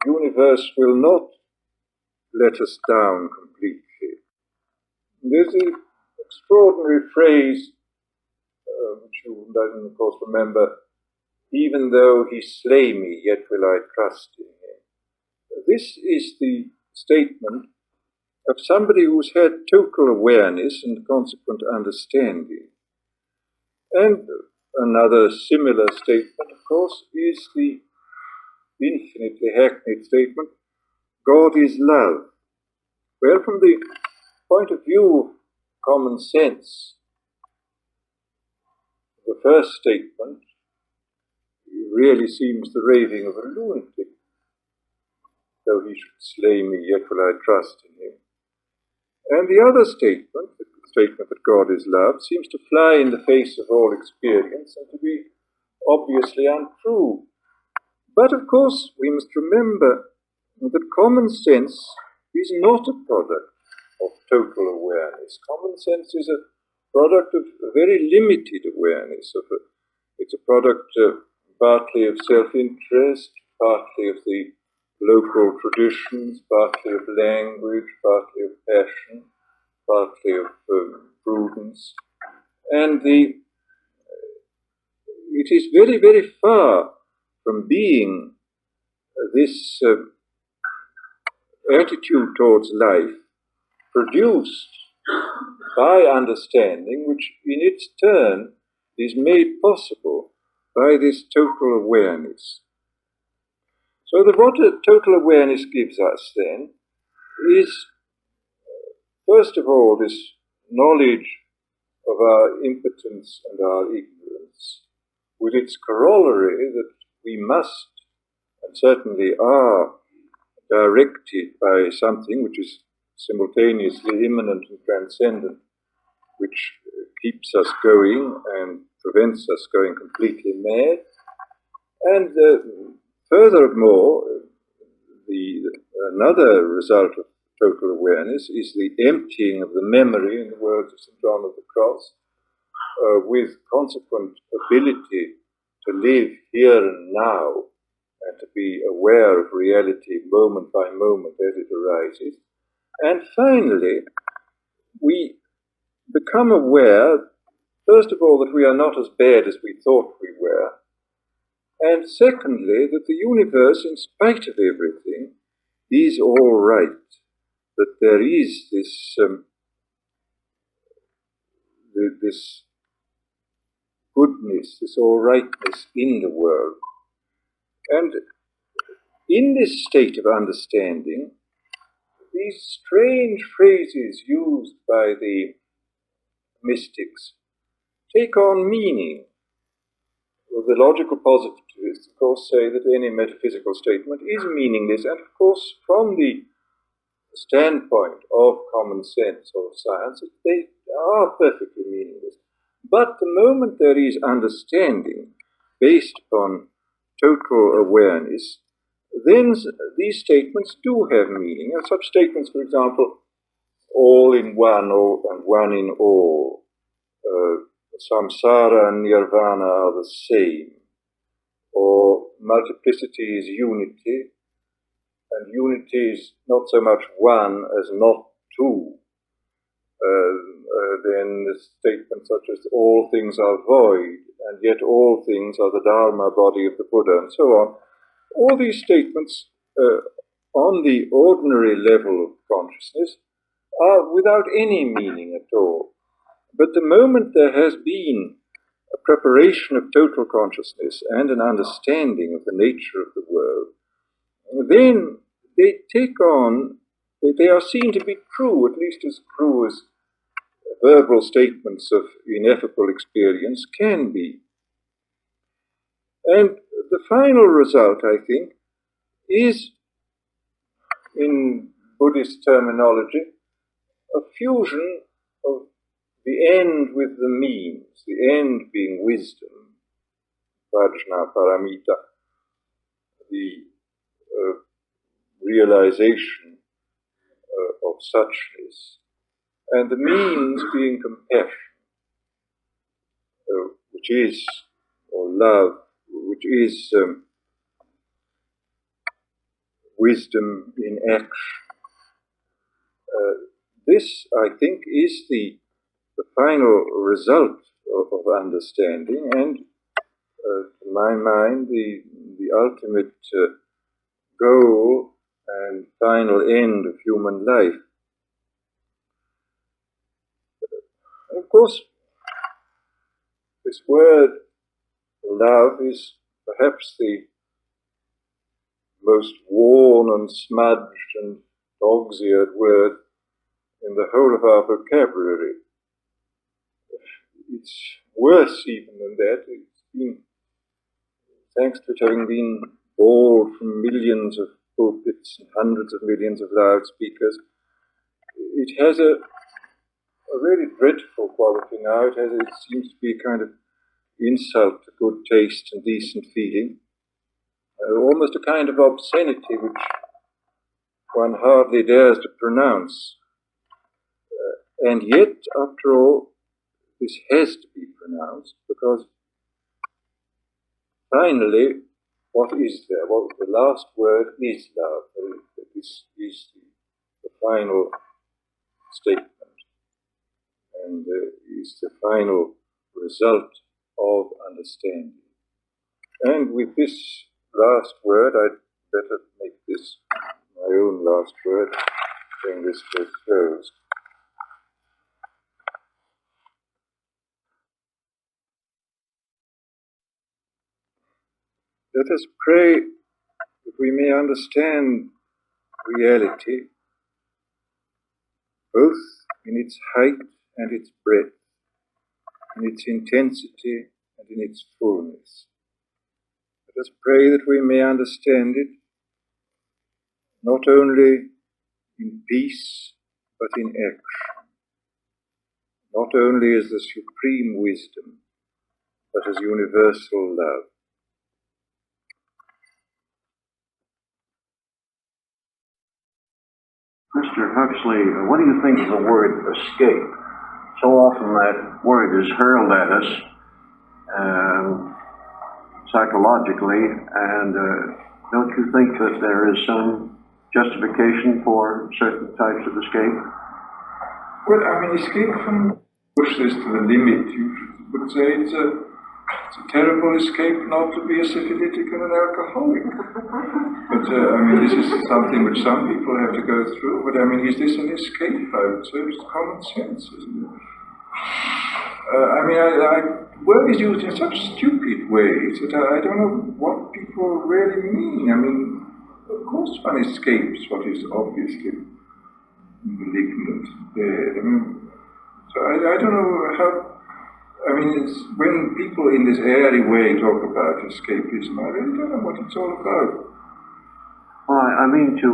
universe will not let us down completely. There's an extraordinary phrase, which you don't, of course, remember, even though he slay me, yet will I trust in him. This is the statement of somebody who's had total awareness and consequent understanding. And another similar statement, of course, is the infinitely hackneyed statement, God is love. Well, from the point of view of common sense, the first statement really seems the raving of a lunatic. Though he should slay me, yet will I trust in him. And the other statement, the statement that God is love, seems to fly in the face of all experience and to be obviously untrue. But of course, we must remember that common sense is not a product of total awareness. Common sense is a product of a very limited awareness. It's a product partly of self-interest, partly of the local traditions, partly of language, partly of passion, partly of prudence. And it is very, very far from being this attitude towards life produced by understanding, which in its turn is made possible by this total awareness. So that what total awareness gives us then is, first of all, this knowledge of our impotence and our ignorance, with its corollary that we must, and certainly are, directed by something which is simultaneously immanent and transcendent, which keeps us going and prevents us going completely mad. And furthermore, another result of total awareness is the emptying of the memory, in the words of St. John of the Cross, with consequent ability to live here and now and to be aware of reality moment by moment as it arises. And finally, we become aware, first of all, that we are not as bad as we thought we were, and secondly, that the universe, in spite of everything, is all right, that there is this goodness, this all rightness in the world. And in this state of understanding, these strange phrases used by the mystics take on meaning. Well, the logical positivists, of course, say that any metaphysical statement is meaningless, and of course, from the standpoint of common sense or science, they are perfectly meaningless. But the moment there is understanding based upon total awareness, then these statements do have meaning. And such statements, for example, all in one and one in all, samsara and nirvana are the same, or multiplicity is unity, and unity is not so much one as not two. Then the statements such as all things are void, and yet all things are the Dharma body of the Buddha, and so on. All these statements on the ordinary level of consciousness are without any meaning at all. But the moment there has been a preparation of total consciousness and an understanding of the nature of the world, then they take on, they are seen to be true, at least as true as verbal statements of ineffable experience can be. And the final result, I think, is, in Buddhist terminology, a fusion of the end with the means, the end being wisdom, prajna, paramita, the realization of suchness, and the means being compassion, which is, or love, which is wisdom in action. This, I think, is the final result of understanding, and to my mind, the ultimate goal and final end of human life. And of course, this word love is perhaps the most worn and smudged and dog's-eared word in the whole of our vocabulary. It's worse even than that. It's been, thanks to it having been bawled from millions of pulpits and hundreds of millions of loudspeakers, it has a really dreadful quality now. It seems to be a kind of insult to good taste and decent feeling, almost a kind of obscenity which one hardly dares to pronounce. And yet, after all, this has to be pronounced, because finally, what is there? Well, the last word is love. This is the final statement, and is the final result of understanding. And with this last word, I'd better make this my own last word, bring this to a close. Let us pray that we may understand reality, both in its height and its breadth, in its intensity and in its fullness. Let us pray that we may understand it not only in peace, but in action, not only as the supreme wisdom, but as universal love. Mr. Huxley, what do you think of the word escape? So often that word is hurled at us psychologically, and don't you think that there is some justification for certain types of escape? Well, I mean, escape from push this to the limit. You would say it's a terrible escape not to be a syphilitic and an alcoholic. But, I mean, this is something which some people have to go through. But, I mean, is this an escape? I would say it's common sense, isn't it? I mean, word is used in such stupid ways that I don't know what people really mean. I mean, of course one escapes what is obviously malignant there. I mean, so I don't know how I mean, it's, when people in this airy way talk about escapism, I really don't know what it's all about. Well, I mean to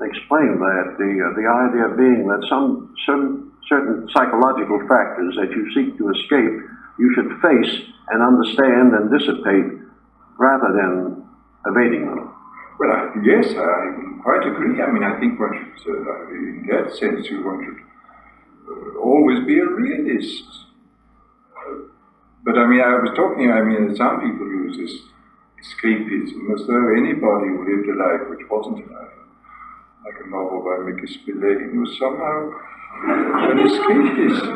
explain that the idea being that some certain psychological factors that you seek to escape, you should face and understand and dissipate rather than evading them. Well, yes, I quite agree. I mean, I think one should, in that sense, one should always be a realist. But I mean, I was talking, I mean, some people use this escapism as though anybody who lived a life which wasn't like a novel by Mickey Spillane was somehow an escapist.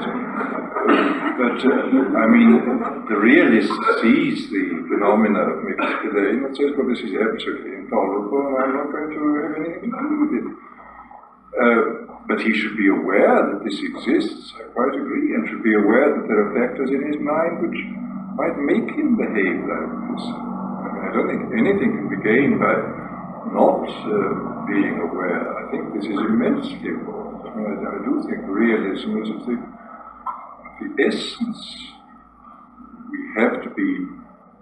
But I mean, the realist sees the phenomena of Mickey Spillane and says, well, this is absolutely intolerable and I'm not going to have anything to do with it. But he should be aware that this exists, I quite agree, and should be aware that there are factors in his mind which might make him behave like this. I don't think anything can be gained by not being aware. I think this is immensely important. I mean, I do think realism is of the essence. We have to be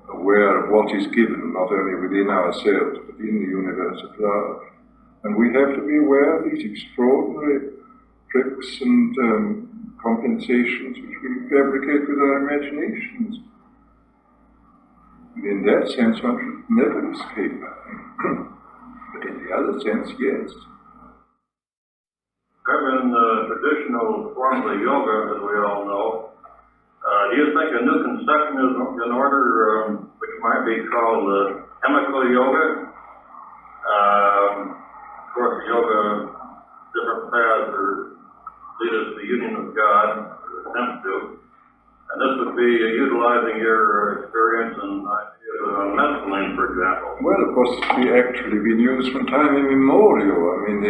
aware of what is given, not only within ourselves, but in the universe at large. And we have to be aware of these extraordinary tricks and compensations which we fabricate with our imaginations. In that sense, one should never escape, I think. But in the other sense, yes. In traditional forms of yoga, as we all know, do you think a new conception is in order, which might be called chemical yoga? Of course, yoga, different paths lead us to the union of God, or attempt to. And this would be utilizing your experience and ideas of mescaline, for example. Well, of course, it's actually been used from time immemorial. I mean,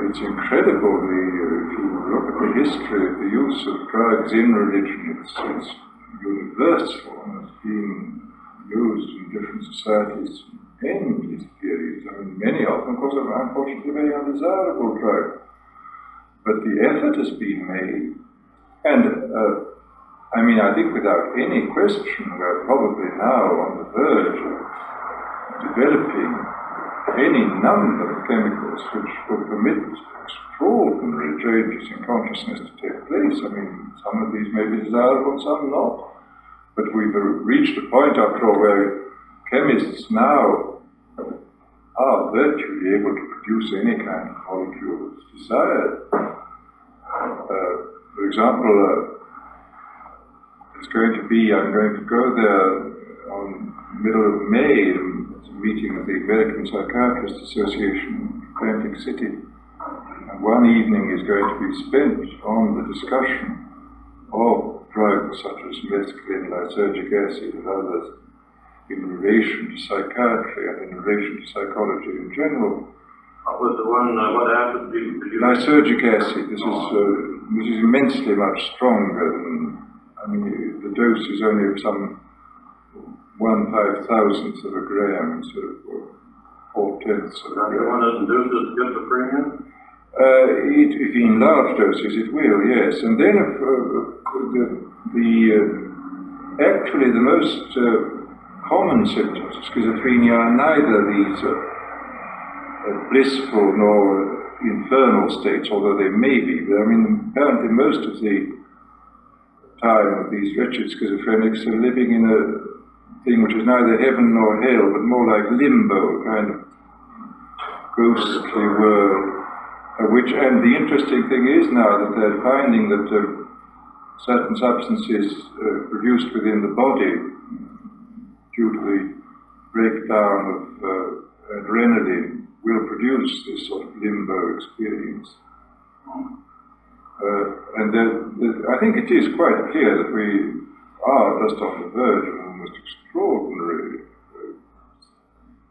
it's incredible. If you look at the history of the use of drugs in religion, it's universal and it's been used in different societies in endless periods. I mean, many of them, of course, are unfortunately very undesirable drugs. But the effort has been made. And, I mean, I think without any question, we're probably now on the verge of developing any number of chemicals which will permit extraordinary changes in consciousness to take place. I mean, some of these may be desirable, some not. But we've reached a point, after all, where chemists now are virtually able to produce any kind of molecule that's desired. For example, I'm going to go there on middle of May. It's a meeting of the American Psychiatrists Association in Atlantic City. And one evening is going to be spent on the discussion of drugs such as mescaline, lysergic acid, and others in relation to psychiatry and in relation to psychology in general. What was the one, what acid did you lysergic acid. This is immensely much stronger than, I mean, the dose is only of some 1/5000th of a gram, so 4/10ths of a gram. The one that induces schizophrenia? If in large doses, it will, yes. And then actually the most common symptoms of schizophrenia are neither these blissful nor infernal states, although they may be. But I mean, apparently most of the time these wretched schizophrenics are living in a thing which is neither heaven nor hell, but more like limbo, kind of ghostly world. And the interesting thing is now that they're finding that certain substances produced within the body due to the breakdown of adrenaline will produce this sort of limbo experience. I think it is quite clear that we are just on the verge of almost extraordinary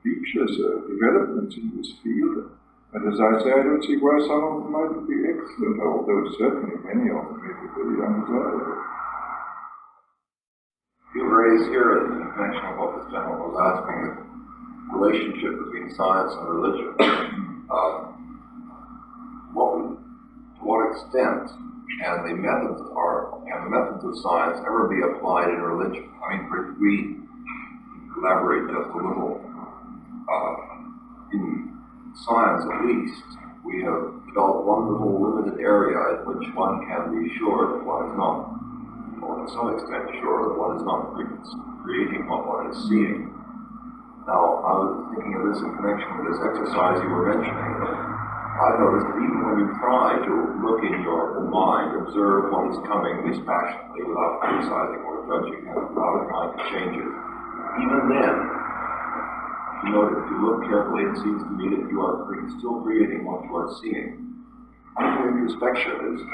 features, developments in this field. And as I say, I don't see why some of them might be excellent, although certainly many of them may be very undesirable. You raise here, in connection with what this gentleman was asking, the relationship between science and religion. To what extent can the methods of art and the methods of science ever be applied in religion? I mean, we elaborate just a little. In science, at least, we have developed one little limited area in which one can be sure that one is not, or to some extent sure that one is not creating what one is seeing. Now, I was thinking of this in connection with this exercise you were mentioning. I've noticed that even when you try to look in your mind, observe what is coming dispassionately without criticizing or judging and without trying to change it, even then, you know, if you look carefully, it seems to me that you are still creating what you are seeing. Introspection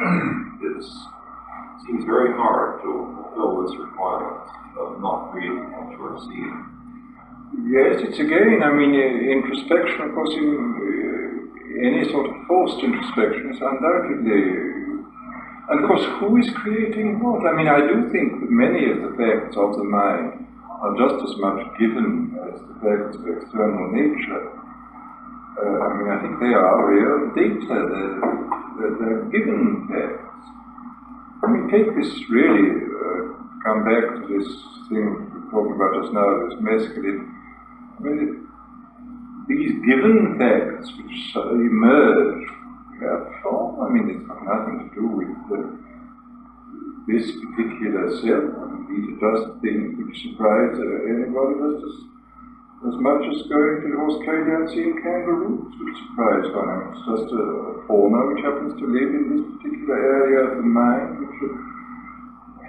seems very hard to fulfill this requirement of not creating what you are seeing. Yes, it's again, I mean, introspection, of course, any sort of forced introspection is undoubtedly, and of course, who is creating what? I mean, I do think that many of the facts of the mind are just as much given as the facts of external nature. I mean, I think they are real data, they're given facts. I mean, take this really, come back to this thing we're talking about just now, this masculine. I mean, these given facts which emerge from, I mean, it's got nothing to do with this particular self. I mean, these are just things which surprise anybody just as much as going to Australia and seeing kangaroos which surprise one. I mean, it's just a fauna which happens to live in this particular area of the mind which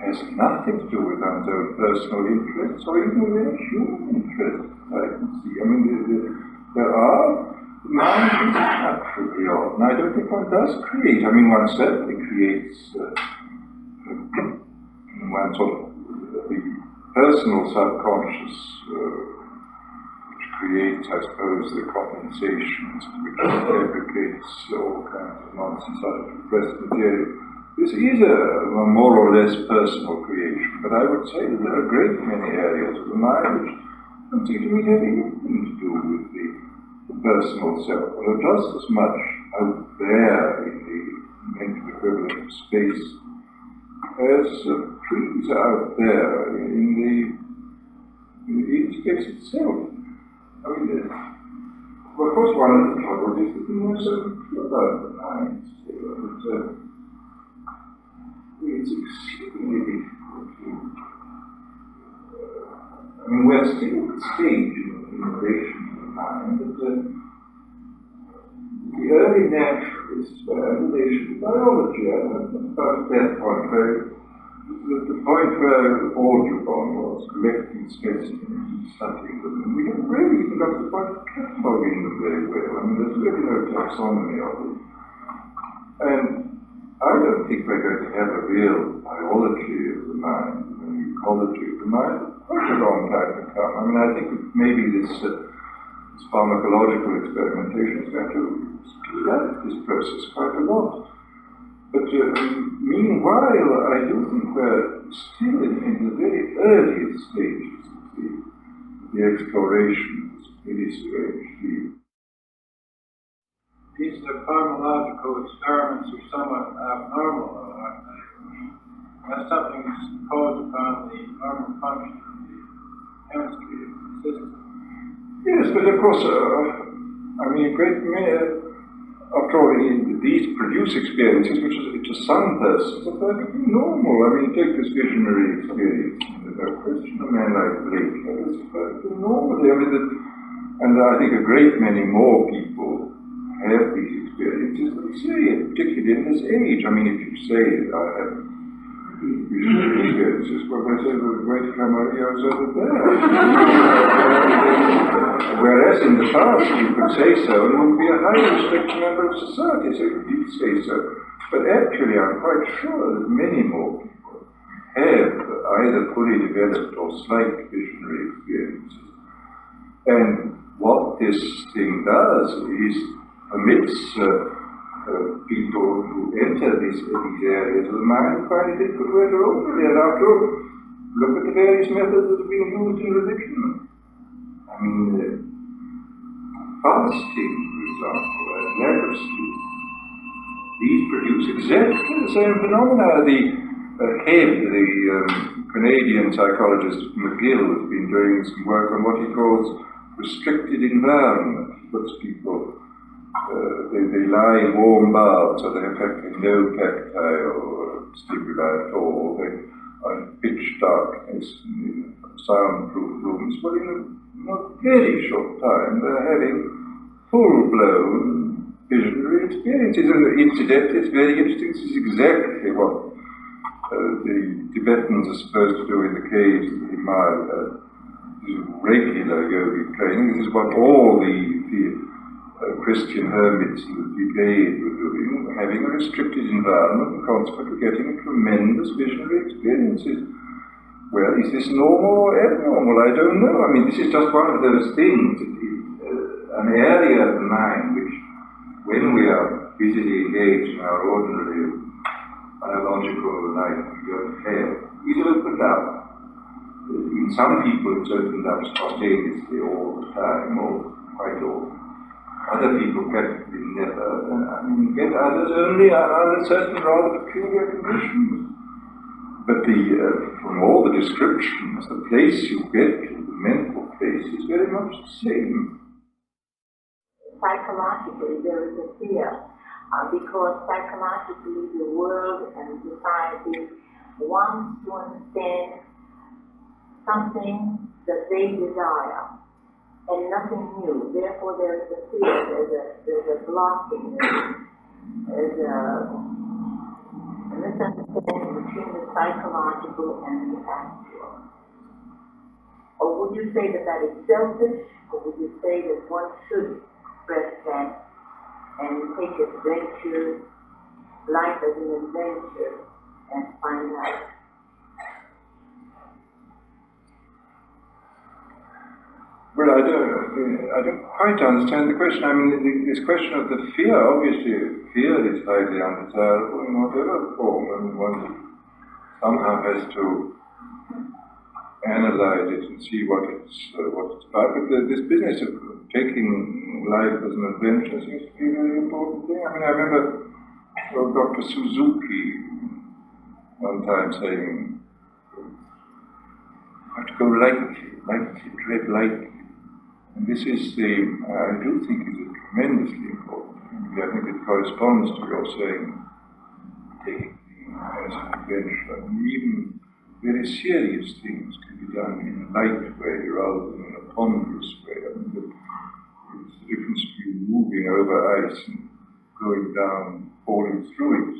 has nothing to do with one's own personal interests or even with any human interests, I can see. I mean, there are, the mind is naturally odd, and I don't think one does create. I mean, one certainly creates one sort of the personal subconscious which creates, I suppose, the compensations, which fabricates all kinds of nonsense out of compressed material. This is a more or less personal creation, but I would say that there are a great many areas of the mind which don't seem to me to have anything to do with the personal self, but are just as much out there in the mental equivalent of space as trees out there in the space itself. I mean, well, of course, one of the troubles is that we know so little about the mind. It's extremely difficult to. I mean, we're still at the stage in relation to the mind that the early naturalists were in relation to biology. I don't know about that point, where the point where Audubon was collecting specimens and studying them, and we haven't really even got to the point of cataloguing them very well. I mean, there's really no taxonomy of them. And I don't think we're going to have a real biology of the mind, an ecology of the mind, for quite a long time to come. I mean, I think that maybe this pharmacological experimentation is going to speed up this process quite a lot. But meanwhile, I do think we're still in the very earliest stages of the explorations in this strange field. These pharmacological experiments are somewhat abnormal, aren't they? That's something that's imposed upon the normal function of the chemistry of the system. Yes, but of course, I mean, a great many, after all, these produce experiences which to some persons are perfectly normal. I mean, take this visionary experience. Without question, a man like Blake is perfectly normal. I mean, and I think a great many more people have these experiences than say, particularly in this age. I mean, if you say I have visionary experiences, well, they say the great Camarillo is over there. Whereas in the past you could say so and would be a highly respected member of society, so you did say so. But actually, I'm quite sure that many more people have either fully developed or slight visionary experiences. And what this thing does is permits people who enter these areas of the mind to find it difficult to enter over it. And after all, look at the various methods that have been used in religion. I mean, fasting, for example, and leprosy, these produce exactly the same phenomena. The Canadian psychologist McGill has been doing some work on what he calls restricted environment. He puts people, they lie in warm baths, so they have practically no tactile stimuli at all. They are in pitch darkness, in soundproof rooms, but in a very short time they're having full-blown visionary experiences. And incidentally, it's very interesting. This is exactly what the Tibetans are supposed to do in the caves of the Himalaya. This is regular yogic training. This is what all the Christian hermits in the Brigade were doing, having a restricted environment and consequently getting tremendous visionary experiences. Well, is this normal or abnormal? I don't know. I mean, this is just one of those things. An area of the mind which, when we are busily engaged in our ordinary biological life, we don't have, is opened up. In some people it's opened up spontaneously all the time, or quite often. Other people practically never. I mean, yet others only under certain rather peculiar conditions. But from all the descriptions, the place you get to, the mental place, is very much the same. Psychologically, there is a fear, because psychologically the world and society wants to understand something that they desire and nothing new. Therefore, there is a fear, there's a blocking, there's a misunderstanding between the psychological and the actual. Or would you say that that is selfish, or would you say that one should express that and take adventure, life as an adventure, and find out? Well, I don't quite understand the question. I mean, this question of the fear, obviously, fear is highly undesirable in whatever form. I mean, one somehow has to analyze it and see what it's about. But this business of taking life as an adventure seems to be a very important thing. I mean, I remember Dr. Suzuki one time saying, "You have to go lightly, tread lightly." And this is I do think is a tremendously important thing. I think it corresponds to your saying, taking things as an adventure. And even very serious things can be done in a light way rather than in a ponderous way. I mean, it's the difference between moving over ice and going down, falling through it.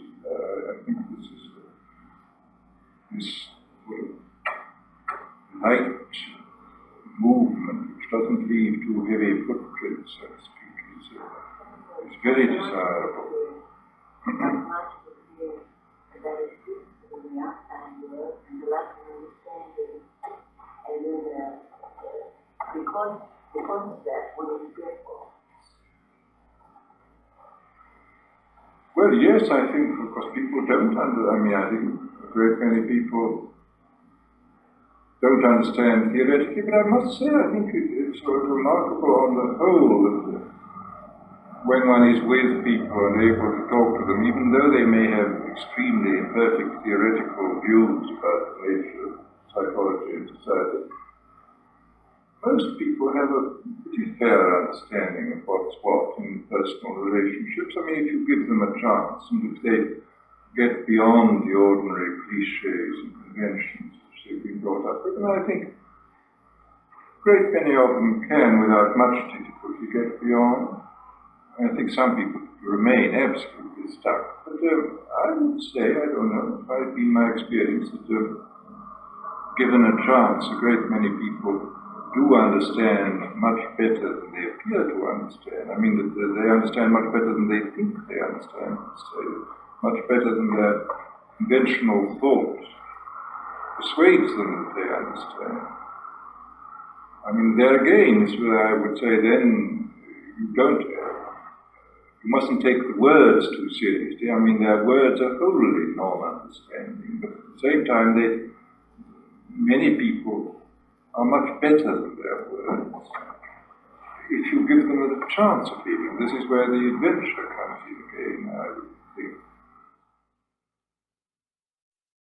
I think this is this sort of light movement which doesn't leave too heavy footprints, so to speak, is very desirable. Because of that, what is fearful? Well, yes, I think, because people don't I think a great many people don't understand theoretically, but I must say I think it's sort of remarkable on the whole that when one is with people and able to talk to them, even though they may have extremely imperfect theoretical views about the nature of psychology and society, most people have a pretty fair understanding of what's what in personal relationships. I mean, if you give them a chance, and if they get beyond the ordinary cliches and conventions which they've been brought up with, and I think a great many of them can, without much difficulty, get beyond. I think some people remain absolutely stuck. But I would say, I don't know, it might be my experience that given a chance, a great many people do understand much better than they appear to understand. I mean, that they understand much better than they think they understand, much better than their conventional thought persuades them that they understand. I mean, there again is where I would say then you mustn't take the words too seriously. I mean, their words are wholly non-understanding, but at the same time, many people are much better than their words if you give them a chance of hearing. This is where the adventure comes in again, I would